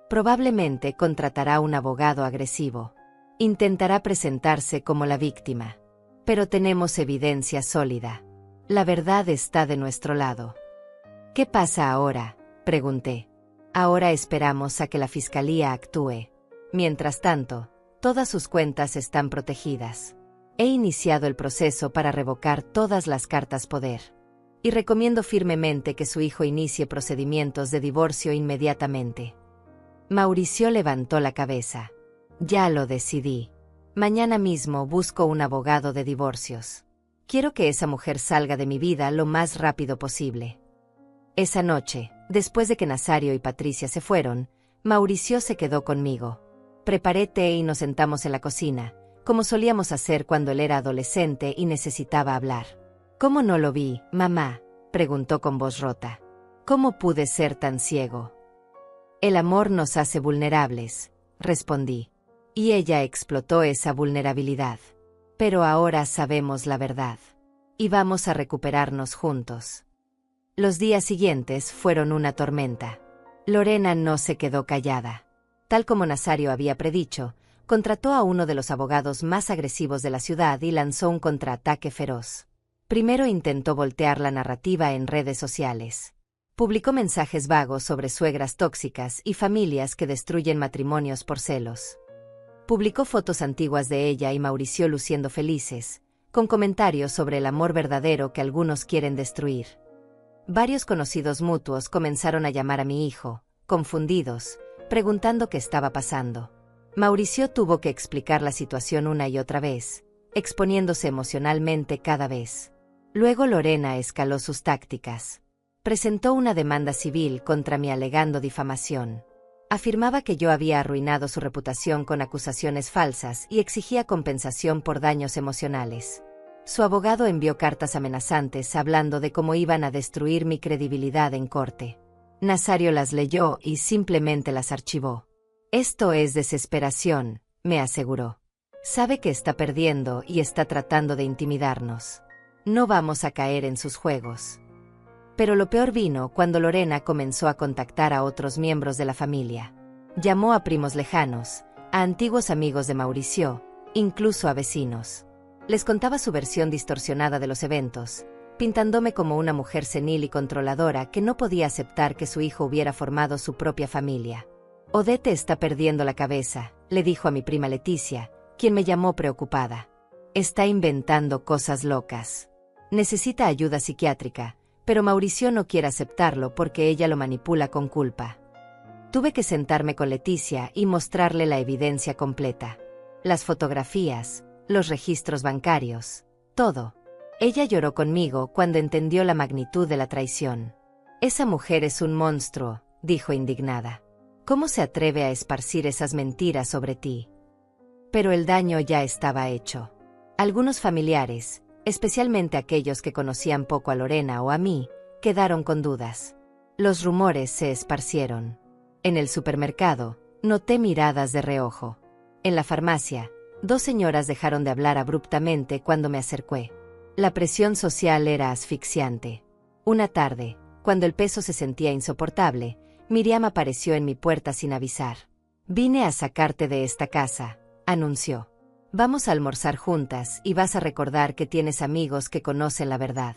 Probablemente contratará un abogado agresivo. Intentará presentarse como la víctima. Pero tenemos evidencia sólida. La verdad está de nuestro lado. ¿Qué pasa ahora?, pregunté. Ahora esperamos a que la fiscalía actúe. Mientras tanto, todas sus cuentas están protegidas. He iniciado el proceso para revocar todas las cartas poder. Y recomiendo firmemente que su hijo inicie procedimientos de divorcio inmediatamente. Mauricio levantó la cabeza. Ya lo decidí. Mañana mismo busco un abogado de divorcios. Quiero que esa mujer salga de mi vida lo más rápido posible. Esa noche, después de que Nazario y Patricia se fueron, Mauricio se quedó conmigo. Preparé té y nos sentamos en la cocina, como solíamos hacer cuando él era adolescente y necesitaba hablar. ¿Cómo no lo vi, mamá?, preguntó con voz rota. ¿Cómo pude ser tan ciego? El amor nos hace vulnerables, respondí. Y ella explotó esa vulnerabilidad. Pero ahora sabemos la verdad. Y vamos a recuperarnos juntos. Los días siguientes fueron una tormenta. Lorena no se quedó callada. Tal como Nazario había predicho, contrató a uno de los abogados más agresivos de la ciudad y lanzó un contraataque feroz. Primero intentó voltear la narrativa en redes sociales. Publicó mensajes vagos sobre suegras tóxicas y familias que destruyen matrimonios por celos. Publicó fotos antiguas de ella y Mauricio luciendo felices, con comentarios sobre el amor verdadero que algunos quieren destruir. Varios conocidos mutuos comenzaron a llamar a mi hijo, confundidos, preguntando qué estaba pasando. Mauricio tuvo que explicar la situación una y otra vez, exponiéndose emocionalmente cada vez. Luego Lorena escaló sus tácticas. Presentó una demanda civil contra mí alegando difamación. Afirmaba que yo había arruinado su reputación con acusaciones falsas y exigía compensación por daños emocionales. Su abogado envió cartas amenazantes hablando de cómo iban a destruir mi credibilidad en corte. Nazario las leyó y simplemente las archivó. Esto es desesperación, me aseguró. Sabe que está perdiendo y está tratando de intimidarnos. No vamos a caer en sus juegos. Pero lo peor vino cuando Lorena comenzó a contactar a otros miembros de la familia. Llamó a primos lejanos, a antiguos amigos de Mauricio, incluso a vecinos. Les contaba su versión distorsionada de los eventos, pintándome como una mujer senil y controladora que no podía aceptar que su hijo hubiera formado su propia familia. Odette está perdiendo la cabeza, le dijo a mi prima Leticia, quien me llamó preocupada. Está inventando cosas locas. Necesita ayuda psiquiátrica, pero Mauricio no quiere aceptarlo porque ella lo manipula con culpa. Tuve que sentarme con Leticia y mostrarle la evidencia completa. Las fotografías, los registros bancarios, todo. Ella lloró conmigo cuando entendió la magnitud de la traición. Esa mujer es un monstruo, dijo indignada. ¿Cómo se atreve a esparcir esas mentiras sobre ti? Pero el daño ya estaba hecho. Algunos familiares, especialmente aquellos que conocían poco a Lorena o a mí, quedaron con dudas. Los rumores se esparcieron. En el supermercado, noté miradas de reojo. En la farmacia, 2 señoras dejaron de hablar abruptamente cuando me acerqué. La presión social era asfixiante. Una tarde, cuando el peso se sentía insoportable, Miriam apareció en mi puerta sin avisar. «Vine a sacarte de esta casa», anunció. «Vamos a almorzar juntas y vas a recordar que tienes amigos que conocen la verdad».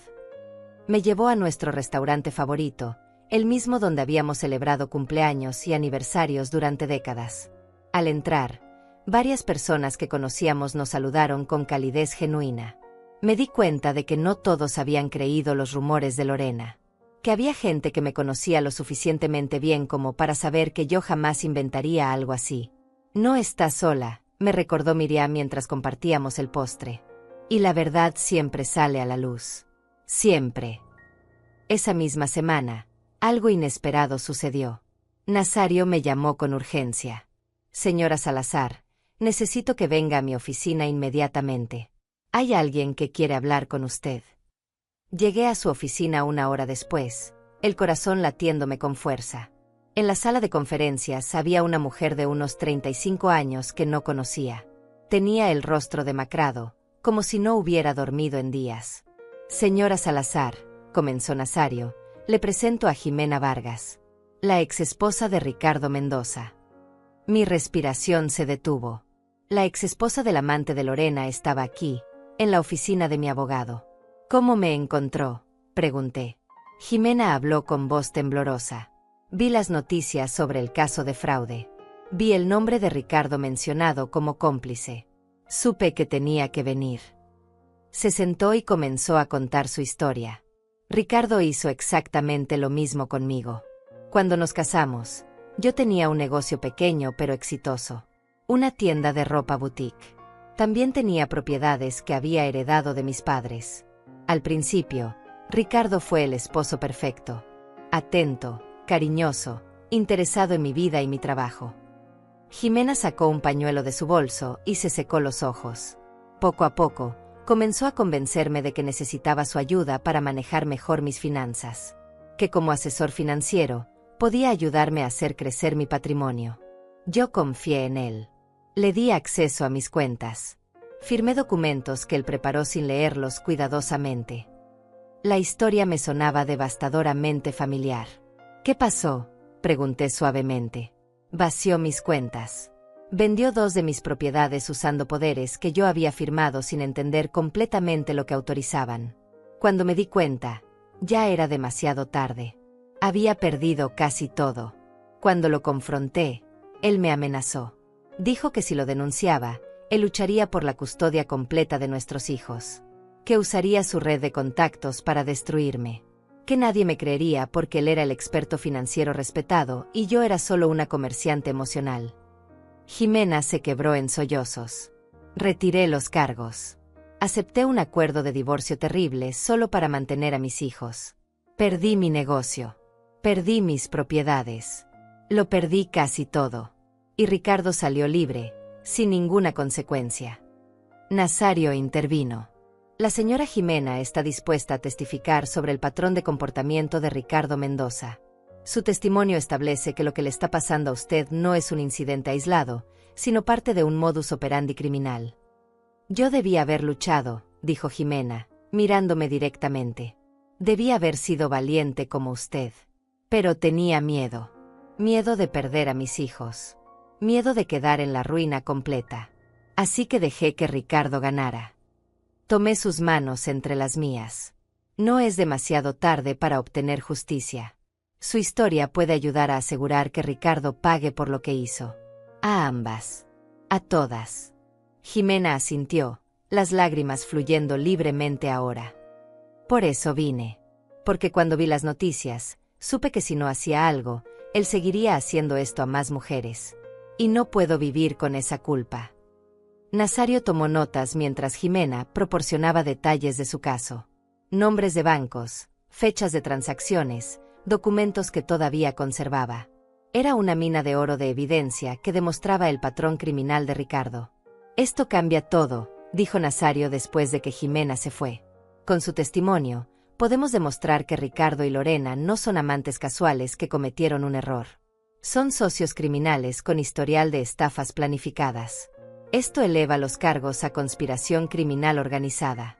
Me llevó a nuestro restaurante favorito, el mismo donde habíamos celebrado cumpleaños y aniversarios durante décadas. Al entrar, varias personas que conocíamos nos saludaron con calidez genuina. Me di cuenta de que no todos habían creído los rumores de Lorena. Que había gente que me conocía lo suficientemente bien como para saber que yo jamás inventaría algo así. «No estás sola», me recordó Miriam mientras compartíamos el postre. «Y la verdad siempre sale a la luz. Siempre». Esa misma semana, algo inesperado sucedió. Nazario me llamó con urgencia. «Señora Salazar, necesito que venga a mi oficina inmediatamente. Hay alguien que quiere hablar con usted». Llegué a su oficina 1 hora después, el corazón latiéndome con fuerza. En la sala de conferencias había una mujer de unos 35 años que no conocía. Tenía el rostro demacrado, como si no hubiera dormido en días. «Señora Salazar», comenzó Nazario, «le presento a Jimena Vargas, la exesposa de Ricardo Mendoza». Mi respiración se detuvo. La exesposa del amante de Lorena estaba aquí, en la oficina de mi abogado. «¿Cómo me encontró?», pregunté. Jimena habló con voz temblorosa. «Vi las noticias sobre el caso de fraude. Vi el nombre de Ricardo mencionado como cómplice. Supe que tenía que venir». Se sentó y comenzó a contar su historia. «Ricardo hizo exactamente lo mismo conmigo. Cuando nos casamos, yo tenía un negocio pequeño pero exitoso. Una tienda de ropa boutique. También tenía propiedades que había heredado de mis padres. Al principio, Ricardo fue el esposo perfecto. Atento, cariñoso, interesado en mi vida y mi trabajo». Jimena sacó un pañuelo de su bolso y se secó los ojos. Poco a poco, comenzó a convencerme de que necesitaba su ayuda para manejar mejor mis finanzas. Que como asesor financiero, podía ayudarme a hacer crecer mi patrimonio. Yo confié en él. Le di acceso a mis cuentas. Firmé documentos que él preparó sin leerlos cuidadosamente. La historia me sonaba devastadoramente familiar. «¿Qué pasó?», pregunté suavemente. «Vació mis cuentas. Vendió 2 de mis propiedades usando poderes que yo había firmado sin entender completamente lo que autorizaban. Cuando me di cuenta, ya era demasiado tarde. Había perdido casi todo. Cuando lo confronté, él me amenazó. Dijo que si lo denunciaba, él lucharía por la custodia completa de nuestros hijos. Que usaría su red de contactos para destruirme. Que nadie me creería porque él era el experto financiero respetado y yo era solo una comerciante emocional». Jimena se quebró en sollozos. Retiré los cargos. Acepté un acuerdo de divorcio terrible solo para mantener a mis hijos. Perdí mi negocio. Perdí mis propiedades. Lo perdí casi todo. Y Ricardo salió libre, sin ninguna consecuencia. Nazario intervino. «La señora Jimena está dispuesta a testificar sobre el patrón de comportamiento de Ricardo Mendoza. Su testimonio establece que lo que le está pasando a usted no es un incidente aislado, sino parte de un modus operandi criminal». «Yo debía haber luchado», dijo Jimena, mirándome directamente. «Debía haber sido valiente como usted. Pero tenía miedo. Miedo de perder a mis hijos. Miedo de quedar en la ruina completa. Así que dejé que Ricardo ganara. Tomé sus manos entre las mías. No es demasiado tarde para obtener justicia. Su historia puede ayudar a asegurar que Ricardo pague por lo que hizo. A ambas. A todas». Jimena asintió, las lágrimas fluyendo libremente ahora. «Por eso vine. Porque cuando vi las noticias, supe que si no hacía algo, él seguiría haciendo esto a más mujeres. Y no puedo vivir con esa culpa». Nazario tomó notas mientras Jimena proporcionaba detalles de su caso. Nombres de bancos, fechas de transacciones, documentos que todavía conservaba. Era una mina de oro de evidencia que demostraba el patrón criminal de Ricardo. «Esto cambia todo», dijo Nazario después de que Jimena se fue. «Con su testimonio, podemos demostrar que Ricardo y Lorena no son amantes casuales que cometieron un error. Son socios criminales con historial de estafas planificadas. Esto eleva los cargos a conspiración criminal organizada».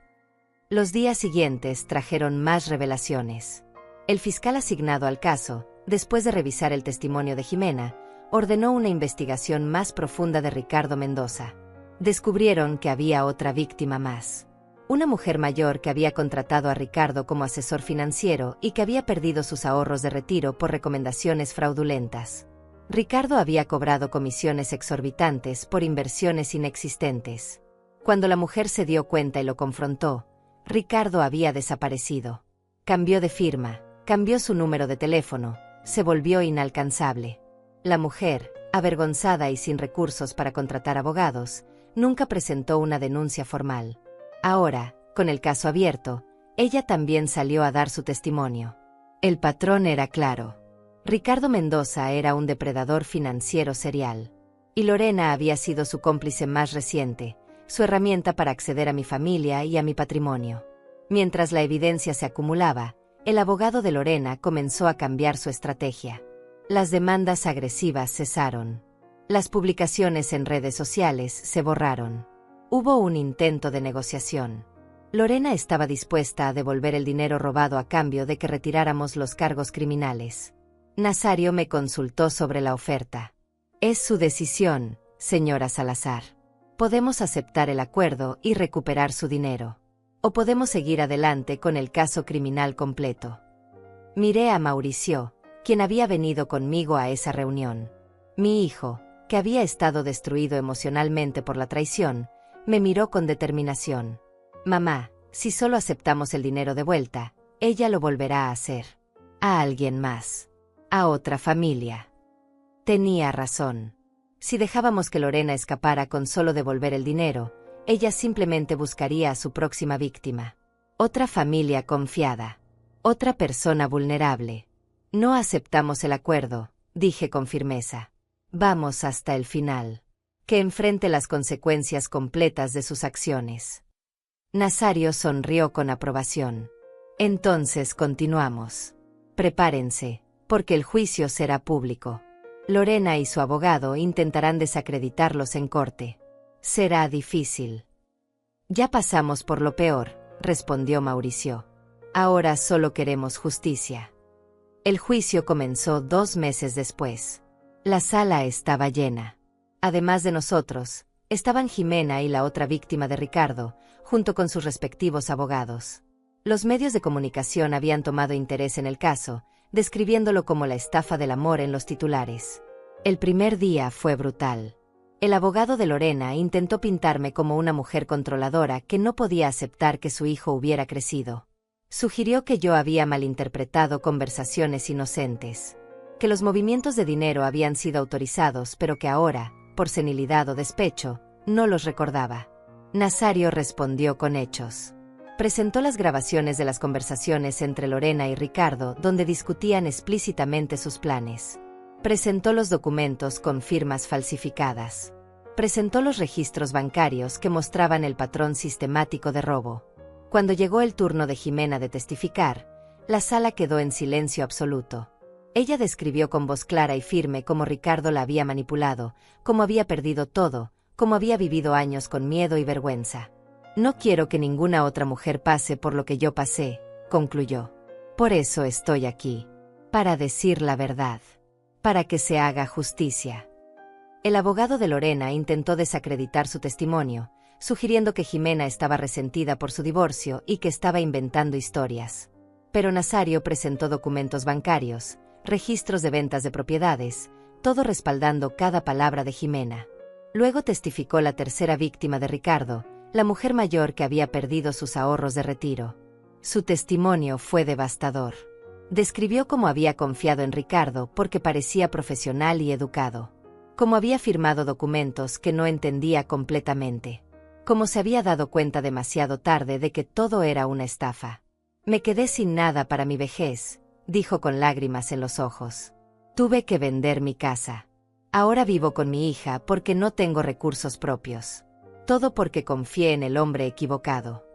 Los días siguientes trajeron más revelaciones. El fiscal asignado al caso, después de revisar el testimonio de Jimena, ordenó una investigación más profunda de Ricardo Mendoza. Descubrieron que había otra víctima más. Una mujer mayor que había contratado a Ricardo como asesor financiero y que había perdido sus ahorros de retiro por recomendaciones fraudulentas. Ricardo había cobrado comisiones exorbitantes por inversiones inexistentes. Cuando la mujer se dio cuenta y lo confrontó, Ricardo había desaparecido. Cambió de firma, cambió su número de teléfono, se volvió inalcanzable. La mujer, avergonzada y sin recursos para contratar abogados, nunca presentó una denuncia formal. Ahora, con el caso abierto, ella también salió a dar su testimonio. El patrón era claro. Ricardo Mendoza era un depredador financiero serial. Y Lorena había sido su cómplice más reciente, su herramienta para acceder a mi familia y a mi patrimonio. Mientras la evidencia se acumulaba, el abogado de Lorena comenzó a cambiar su estrategia. Las demandas agresivas cesaron. Las publicaciones en redes sociales se borraron. Hubo un intento de negociación. Lorena estaba dispuesta a devolver el dinero robado a cambio de que retiráramos los cargos criminales. Nazario me consultó sobre la oferta. «Es su decisión, señora Salazar. Podemos aceptar el acuerdo y recuperar su dinero. O podemos seguir adelante con el caso criminal completo». Miré a Mauricio, quien había venido conmigo a esa reunión. Mi hijo, que había estado destruido emocionalmente por la traición, me miró con determinación. «Mamá, si solo aceptamos el dinero de vuelta, ella lo volverá a hacer. A alguien más. A otra familia». Tenía razón. Si dejábamos que Lorena escapara con solo devolver el dinero, ella simplemente buscaría a su próxima víctima. Otra familia confiada. Otra persona vulnerable. «No aceptamos el acuerdo», dije con firmeza. «Vamos hasta el final. Que enfrente las consecuencias completas de sus acciones». Nazario sonrió con aprobación. «Entonces continuamos. Prepárense, porque el juicio será público. Lorena y su abogado intentarán desacreditarlos en corte. Será difícil». «Ya pasamos por lo peor», respondió Mauricio. «Ahora solo queremos justicia». El juicio comenzó 2 meses después. La sala estaba llena. Además de nosotros, estaban Jimena y la otra víctima de Ricardo, junto con sus respectivos abogados. Los medios de comunicación habían tomado interés en el caso, describiéndolo como la estafa del amor en los titulares. El primer día fue brutal. El abogado de Lorena intentó pintarme como una mujer controladora que no podía aceptar que su hijo hubiera crecido. Sugirió que yo había malinterpretado conversaciones inocentes, que los movimientos de dinero habían sido autorizados pero que ahora, por senilidad o despecho, no los recordaba. Nazario respondió con hechos. Presentó las grabaciones de las conversaciones entre Lorena y Ricardo donde discutían explícitamente sus planes. Presentó los documentos con firmas falsificadas. Presentó los registros bancarios que mostraban el patrón sistemático de robo. Cuando llegó el turno de Jimena de testificar, la sala quedó en silencio absoluto. Ella describió con voz clara y firme cómo Ricardo la había manipulado, cómo había perdido todo, cómo había vivido años con miedo y vergüenza. «No quiero que ninguna otra mujer pase por lo que yo pasé», concluyó. «Por eso estoy aquí. Para decir la verdad. Para que se haga justicia». El abogado de Lorena intentó desacreditar su testimonio, sugiriendo que Jimena estaba resentida por su divorcio y que estaba inventando historias. Pero Nazario presentó documentos bancarios, registros de ventas de propiedades, todo respaldando cada palabra de Jimena. Luego testificó la tercera víctima de Ricardo, la mujer mayor que había perdido sus ahorros de retiro. Su testimonio fue devastador. Describió cómo había confiado en Ricardo porque parecía profesional y educado. Como había firmado documentos que no entendía completamente. Como se había dado cuenta demasiado tarde de que todo era una estafa. Me quedé sin nada para mi vejez, dijo con lágrimas en los ojos. Tuve que vender mi casa. Ahora vivo con mi hija porque no tengo recursos propios. Todo porque confié en el hombre equivocado.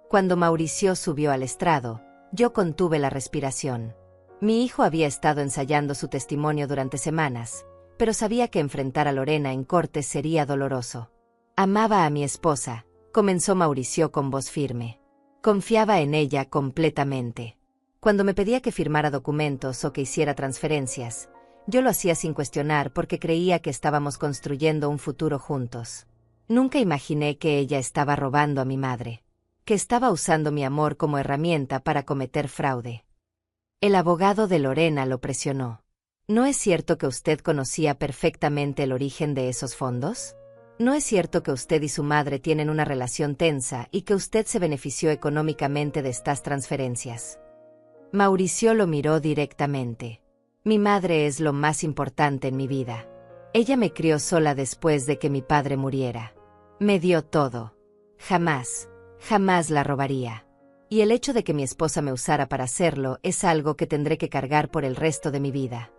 Cuando Mauricio subió al estrado, yo contuve la respiración. Mi hijo había estado ensayando su testimonio durante semanas, pero sabía que enfrentar a Lorena en corte sería doloroso. Amaba a mi esposa, comenzó Mauricio con voz firme. Confiaba en ella completamente. Cuando me pedía que firmara documentos o que hiciera transferencias, yo lo hacía sin cuestionar porque creía que estábamos construyendo un futuro juntos. Nunca imaginé que ella estaba robando a mi madre, que estaba usando mi amor como herramienta para cometer fraude. El abogado de Lorena lo presionó. ¿No es cierto que usted conocía perfectamente el origen de esos fondos? ¿No es cierto que usted y su madre tienen una relación tensa y que usted se benefició económicamente de estas transferencias? Mauricio lo miró directamente. Mi madre es lo más importante en mi vida. Ella me crió sola después de que mi padre muriera. Me dio todo. Jamás la robaría. Y el hecho de que mi esposa me usara para hacerlo es algo que tendré que cargar por el resto de mi vida.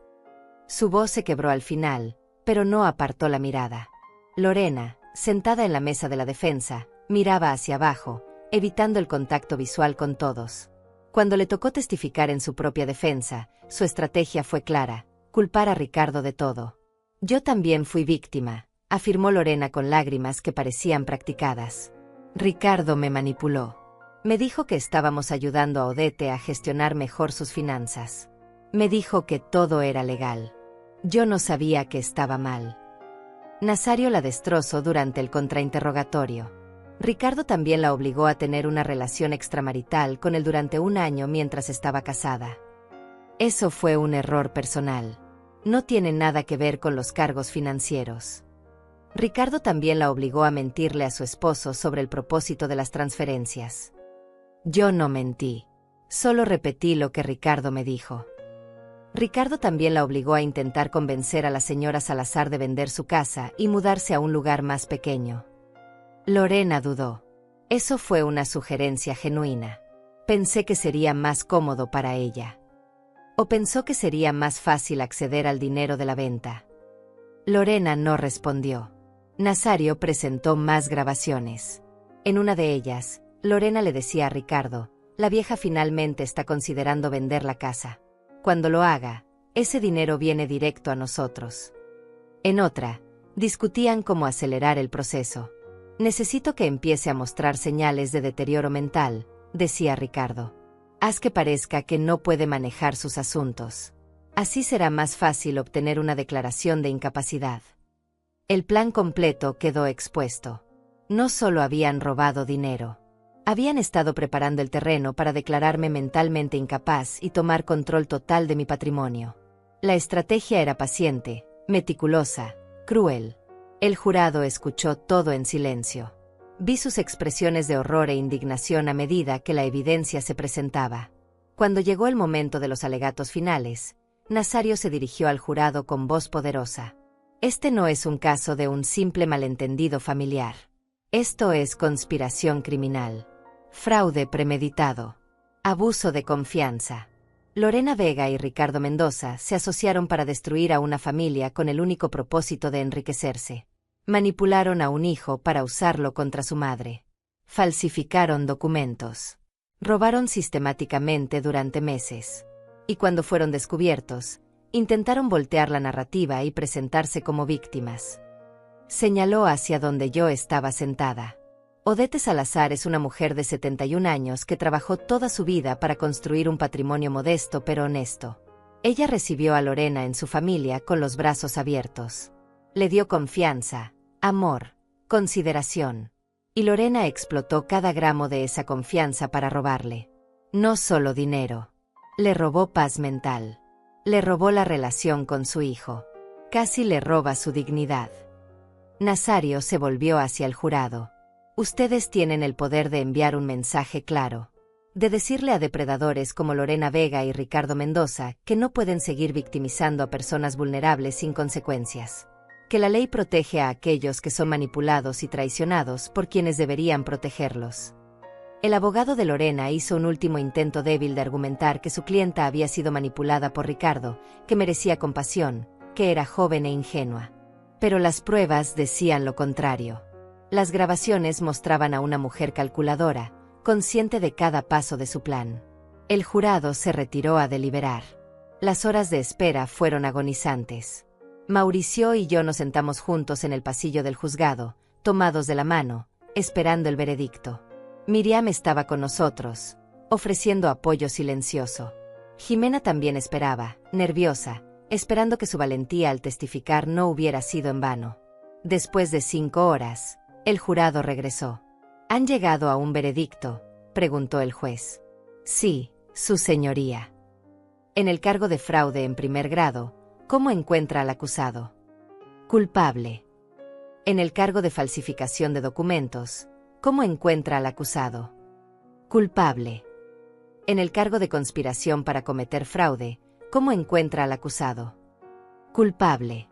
Su voz se quebró al final, pero no apartó la mirada. Lorena, sentada en la mesa de la defensa, miraba hacia abajo, evitando el contacto visual con todos. Cuando le tocó testificar en su propia defensa, su estrategia fue clara: culpar a Ricardo de todo. Yo también fui víctima, afirmó Lorena con lágrimas que parecían practicadas. Ricardo me manipuló. Me dijo que estábamos ayudando a Odette a gestionar mejor sus finanzas. Me dijo que todo era legal. Yo no sabía que estaba mal. Nazario la destrozó durante el contrainterrogatorio. Ricardo también la obligó a tener una relación extramarital con él durante un año mientras estaba casada. Eso fue un error personal. No tiene nada que ver con los cargos financieros. Ricardo también la obligó a mentirle a su esposo sobre el propósito de las transferencias. Yo no mentí. Solo repetí lo que Ricardo me dijo. Ricardo también la obligó a intentar convencer a la señora Salazar de vender su casa y mudarse a un lugar más pequeño. Lorena dudó. Eso fue una sugerencia genuina. Pensé que sería más cómodo para ella. ¿O pensó que sería más fácil acceder al dinero de la venta? Lorena no respondió. Nazario presentó más grabaciones. En una de ellas, Lorena le decía a Ricardo: la vieja finalmente está considerando vender la casa. Cuando lo haga, ese dinero viene directo a nosotros. En otra, discutían cómo acelerar el proceso. Necesito que empiece a mostrar señales de deterioro mental, decía Ricardo. Haz que parezca que no puede manejar sus asuntos. Así será más fácil obtener una declaración de incapacidad. El plan completo quedó expuesto. No solo habían robado dinero. Habían estado preparando el terreno para declararme mentalmente incapaz y tomar control total de mi patrimonio. La estrategia era paciente, meticulosa, cruel. El jurado escuchó todo en silencio. Vi sus expresiones de horror e indignación a medida que la evidencia se presentaba. Cuando llegó el momento de los alegatos finales, Nazario se dirigió al jurado con voz poderosa. Este no es un caso de un simple malentendido familiar. Esto es conspiración criminal. Fraude premeditado. Abuso de confianza. Lorena Vega y Ricardo Mendoza se asociaron para destruir a una familia con el único propósito de enriquecerse. Manipularon a un hijo para usarlo contra su madre. Falsificaron documentos. Robaron sistemáticamente durante meses. Y cuando fueron descubiertos, intentaron voltear la narrativa y presentarse como víctimas. Señaló hacia donde yo estaba sentada. Odette Salazar es una mujer de 71 años que trabajó toda su vida para construir un patrimonio modesto pero honesto. Ella recibió a Lorena en su familia con los brazos abiertos. Le dio confianza, amor, consideración. Y Lorena explotó cada gramo de esa confianza para robarle. No solo dinero. Le robó paz mental. Le robó la relación con su hijo. Casi le roba su dignidad. Nazario se volvió hacia el jurado. Ustedes tienen el poder de enviar un mensaje claro. De decirle a depredadores como Lorena Vega y Ricardo Mendoza que no pueden seguir victimizando a personas vulnerables sin consecuencias. que la ley protege a aquellos que son manipulados y traicionados por quienes deberían protegerlos. El abogado de Lorena hizo un último intento débil de argumentar que su clienta había sido manipulada por Ricardo, que merecía compasión, que era joven e ingenua. Pero las pruebas decían lo contrario. Las grabaciones mostraban a una mujer calculadora, consciente de cada paso de su plan. El jurado se retiró a deliberar. Las horas de espera fueron agonizantes. Mauricio y yo nos sentamos juntos en el pasillo del juzgado, tomados de la mano, esperando el veredicto. Miriam estaba con nosotros, ofreciendo apoyo silencioso. Jimena también esperaba, nerviosa, esperando que su valentía al testificar no hubiera sido en vano. Después de 5 horas, el jurado regresó. ¿Han llegado a un veredicto?, preguntó el juez. Sí, su señoría. En el cargo de fraude en primer grado, ¿cómo encuentra al acusado? Culpable. En el cargo de falsificación de documentos, ¿cómo encuentra al acusado? Culpable. En el cargo de conspiración para cometer fraude, ¿cómo encuentra al acusado? Culpable.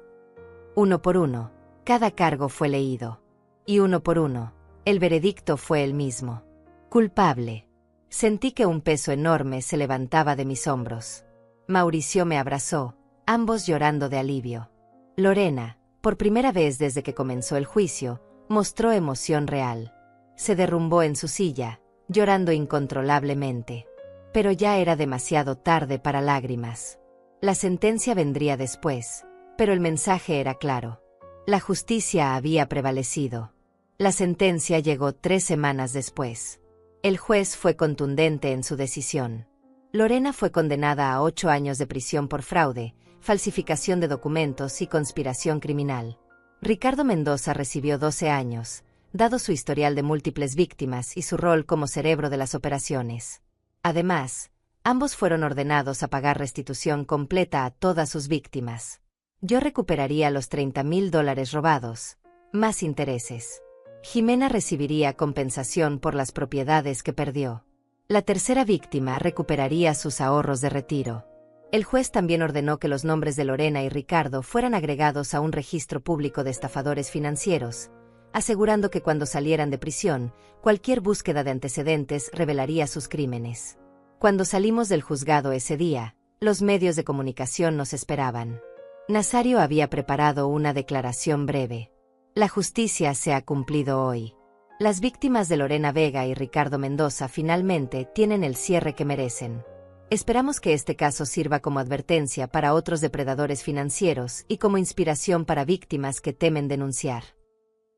1 por 1, cada cargo fue leído. Y 1 por 1, el veredicto fue el mismo. Culpable. Sentí que un peso enorme se levantaba de mis hombros. Mauricio me abrazó, ambos llorando de alivio. Lorena, por primera vez desde que comenzó el juicio, mostró emoción real. Se derrumbó en su silla, llorando incontrolablemente. Pero ya era demasiado tarde para lágrimas. La sentencia vendría después, pero el mensaje era claro. La justicia había prevalecido. La sentencia llegó 3 semanas después. El juez fue contundente en su decisión. Lorena fue condenada a 8 años de prisión por fraude, falsificación de documentos y conspiración criminal. Ricardo Mendoza recibió 12 años, dado su historial de múltiples víctimas y su rol como cerebro de las operaciones. Además, ambos fueron ordenados a pagar restitución completa a todas sus víctimas. Yo recuperaría los $30,000 robados, más intereses. Jimena recibiría compensación por las propiedades que perdió. La tercera víctima recuperaría sus ahorros de retiro. El juez también ordenó que los nombres de Lorena y Ricardo fueran agregados a un registro público de estafadores financieros, asegurando que cuando salieran de prisión, cualquier búsqueda de antecedentes revelaría sus crímenes. Cuando salimos del juzgado ese día, los medios de comunicación nos esperaban. Nazario había preparado una declaración breve. La justicia se ha cumplido hoy. Las víctimas de Lorena Vega y Ricardo Mendoza finalmente tienen el cierre que merecen. Esperamos que este caso sirva como advertencia para otros depredadores financieros y como inspiración para víctimas que temen denunciar.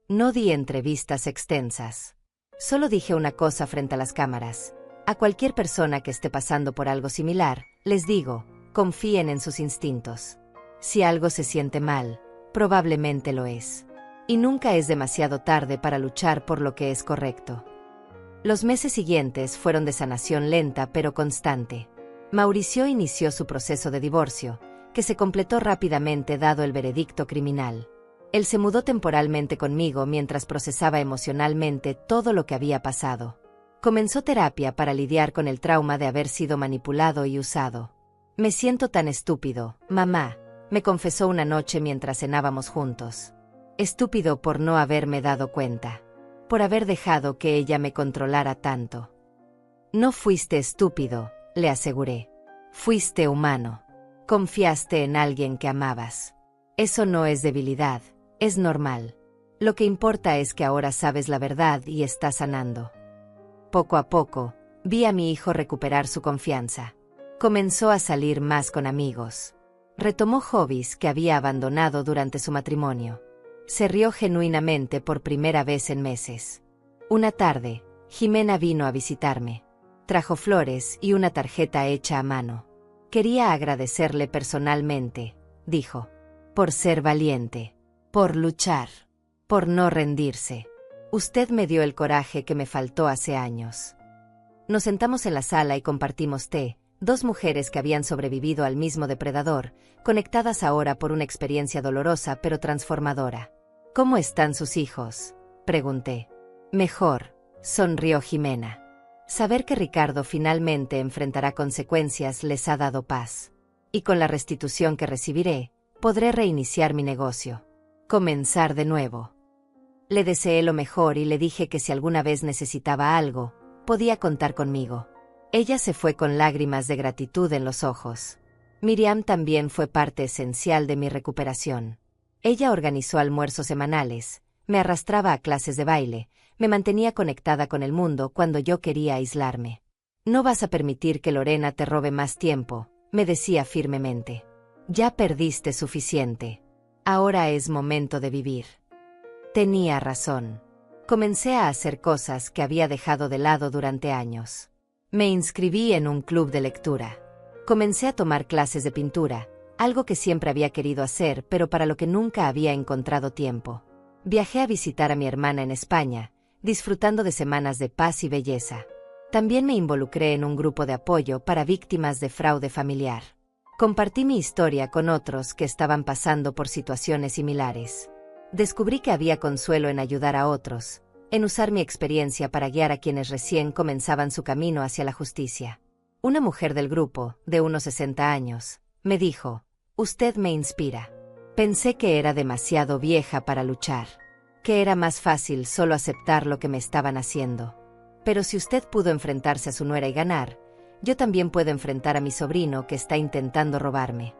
No di entrevistas extensas. Solo dije una cosa frente a las cámaras. A cualquier persona que esté pasando por algo similar, les digo, confíen en sus instintos. Si algo se siente mal, probablemente lo es. Y nunca es demasiado tarde para luchar por lo que es correcto. Los meses siguientes fueron de sanación lenta pero constante. Mauricio inició su proceso de divorcio, que se completó rápidamente dado el veredicto criminal. Él se mudó temporalmente conmigo mientras procesaba emocionalmente todo lo que había pasado. Comenzó terapia para lidiar con el trauma de haber sido manipulado y usado. Me siento tan estúpido, mamá, me confesó una noche mientras cenábamos juntos. Estúpido por no haberme dado cuenta. Por haber dejado que ella me controlara tanto. No fuiste estúpido, le aseguré. Fuiste humano. Confiaste en alguien que amabas. Eso no es debilidad, es normal. Lo que importa es que ahora sabes la verdad y estás sanando. Poco a poco, vi a mi hijo recuperar su confianza. Comenzó a salir más con amigos. Retomó hobbies que había abandonado durante su matrimonio. Se rió genuinamente por primera vez en meses. Una tarde, Jimena vino a visitarme. Trajo flores y una tarjeta hecha a mano. Quería agradecerle personalmente, dijo, por ser valiente, por luchar, por no rendirse. Usted me dio el coraje que me faltó hace años. Nos sentamos en la sala y compartimos té, 2 mujeres que habían sobrevivido al mismo depredador, conectadas ahora por una experiencia dolorosa pero transformadora. ¿Cómo están sus hijos?, pregunté. Mejor, sonrió Jimena. Saber que Ricardo finalmente enfrentará consecuencias les ha dado paz. Y con la restitución que recibiré, podré reiniciar mi negocio. Comenzar de nuevo. Le deseé lo mejor y le dije que si alguna vez necesitaba algo, podía contar conmigo. Ella se fue con lágrimas de gratitud en los ojos. Miriam también fue parte esencial de mi recuperación. Ella organizó almuerzos semanales, me arrastraba a clases de baile, me mantenía conectada con el mundo cuando yo quería aislarme. No vas a permitir que Lorena te robe más tiempo, me decía firmemente. Ya perdiste suficiente. Ahora es momento de vivir. Tenía razón. Comencé a hacer cosas que había dejado de lado durante años. Me inscribí en un club de lectura. Comencé a tomar clases de pintura, algo que siempre había querido hacer pero para lo que nunca había encontrado tiempo. Viajé a visitar a mi hermana en España, disfrutando de semanas de paz y belleza. También me involucré en un grupo de apoyo para víctimas de fraude familiar. Compartí mi historia con otros que estaban pasando por situaciones similares. Descubrí que había consuelo en ayudar a otros, en usar mi experiencia para guiar a quienes recién comenzaban su camino hacia la justicia. Una mujer del grupo, de unos 60 años, me dijo: «Usted me inspira». Pensé que era demasiado vieja para luchar, que era más fácil solo aceptar lo que me estaban haciendo. Pero si usted pudo enfrentarse a su nuera y ganar, yo también puedo enfrentar a mi sobrino que está intentando robarme.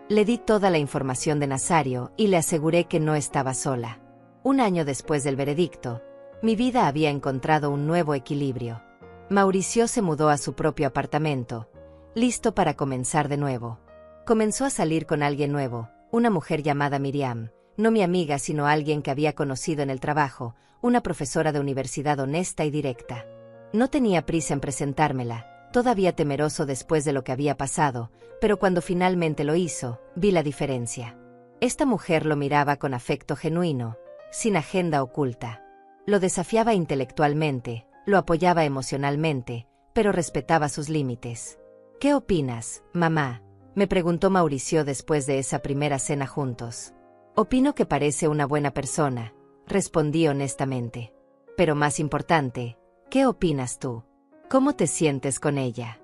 Le di toda la información de Nazario y le aseguré que no estaba sola. Un año después del veredicto, mi vida había encontrado un nuevo equilibrio. Mauricio se mudó a su propio apartamento, listo para comenzar de nuevo. Comenzó a salir con alguien nuevo, una mujer llamada Miriam, no mi amiga sino alguien que había conocido en el trabajo, una profesora de universidad honesta y directa. No tenía prisa en presentármela, todavía temeroso después de lo que había pasado, pero cuando finalmente lo hizo, vi la diferencia. Esta mujer lo miraba con afecto genuino, sin agenda oculta. Lo desafiaba intelectualmente, lo apoyaba emocionalmente, pero respetaba sus límites. «¿Qué opinas, mamá?», me preguntó Mauricio después de esa primera cena juntos. «Opino que parece una buena persona», respondí honestamente. «Pero más importante, ¿qué opinas tú? ¿Cómo te sientes con ella?».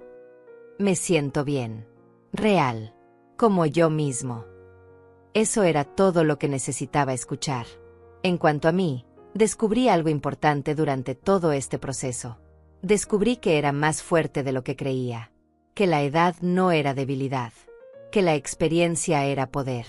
«Me siento bien. Real. Como yo mismo». Eso era todo lo que necesitaba escuchar. En cuanto a mí, descubrí algo importante durante todo este proceso. Descubrí que era más fuerte de lo que creía, que la edad no era debilidad, que la experiencia era poder,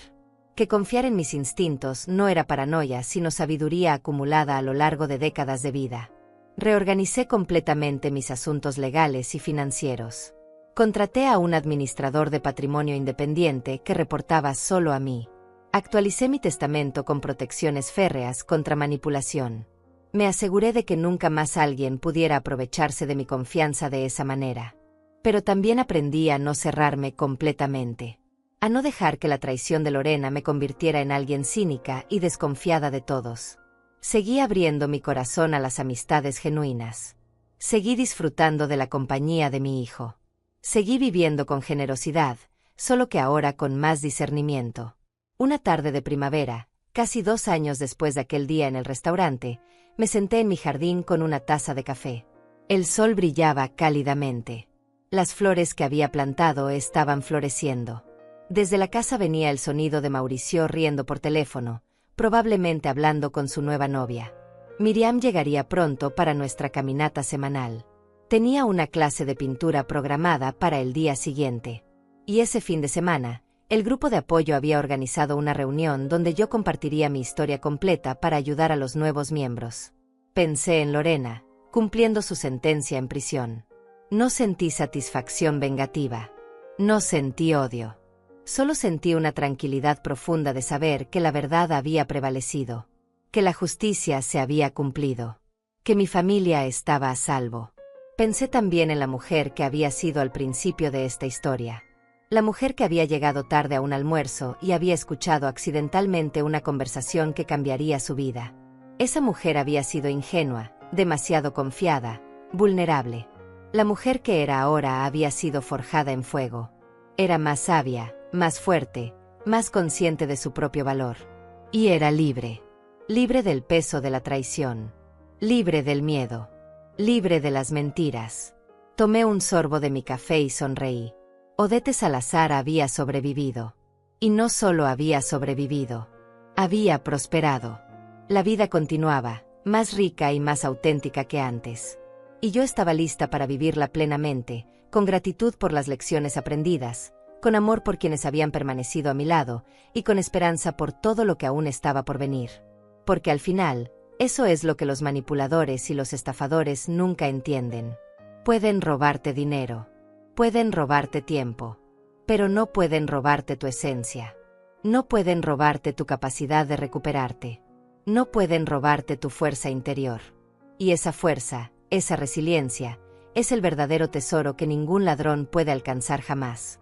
que confiar en mis instintos no era paranoia sino sabiduría acumulada a lo largo de décadas de vida. Reorganicé completamente mis asuntos legales y financieros. Contraté a un administrador de patrimonio independiente que reportaba solo a mí. Actualicé mi testamento con protecciones férreas contra manipulación. Me aseguré de que nunca más alguien pudiera aprovecharse de mi confianza de esa manera. Pero también aprendí a no cerrarme completamente, a no dejar que la traición de Lorena me convirtiera en alguien cínica y desconfiada de todos. Seguí abriendo mi corazón a las amistades genuinas. Seguí disfrutando de la compañía de mi hijo. Seguí viviendo con generosidad, solo que ahora con más discernimiento. Una tarde de primavera, casi 2 años después de aquel día en el restaurante, me senté en mi jardín con una taza de café. El sol brillaba cálidamente. Las flores que había plantado estaban floreciendo. Desde la casa venía el sonido de Mauricio riendo por teléfono, probablemente hablando con su nueva novia. Miriam llegaría pronto para nuestra caminata semanal. Tenía una clase de pintura programada para el día siguiente. Y ese fin de semana, el grupo de apoyo había organizado una reunión donde yo compartiría mi historia completa para ayudar a los nuevos miembros. Pensé en Lorena, cumpliendo su sentencia en prisión. No sentí satisfacción vengativa. No sentí odio. Solo sentí una tranquilidad profunda de saber que la verdad había prevalecido, que la justicia se había cumplido, que mi familia estaba a salvo. Pensé también en la mujer que había sido al principio de esta historia. La mujer que había llegado tarde a un almuerzo y había escuchado accidentalmente una conversación que cambiaría su vida. Esa mujer había sido ingenua, demasiado confiada, vulnerable. La mujer que era ahora había sido forjada en fuego. Era más sabia, más fuerte, más consciente de su propio valor. Y era libre. Libre del peso de la traición. Libre del miedo. Libre de las mentiras. Tomé un sorbo de mi café y sonreí. Odette Salazar había sobrevivido. Y no solo había sobrevivido. Había prosperado. La vida continuaba, más rica y más auténtica que antes. Y yo estaba lista para vivirla plenamente, con gratitud por las lecciones aprendidas, con amor por quienes habían permanecido a mi lado, y con esperanza por todo lo que aún estaba por venir. Porque al final, eso es lo que los manipuladores y los estafadores nunca entienden. Pueden robarte dinero, pueden robarte tiempo, pero no pueden robarte tu esencia. No pueden robarte tu capacidad de recuperarte. No pueden robarte tu fuerza interior. Y esa fuerza, esa resiliencia, es el verdadero tesoro que ningún ladrón puede alcanzar jamás.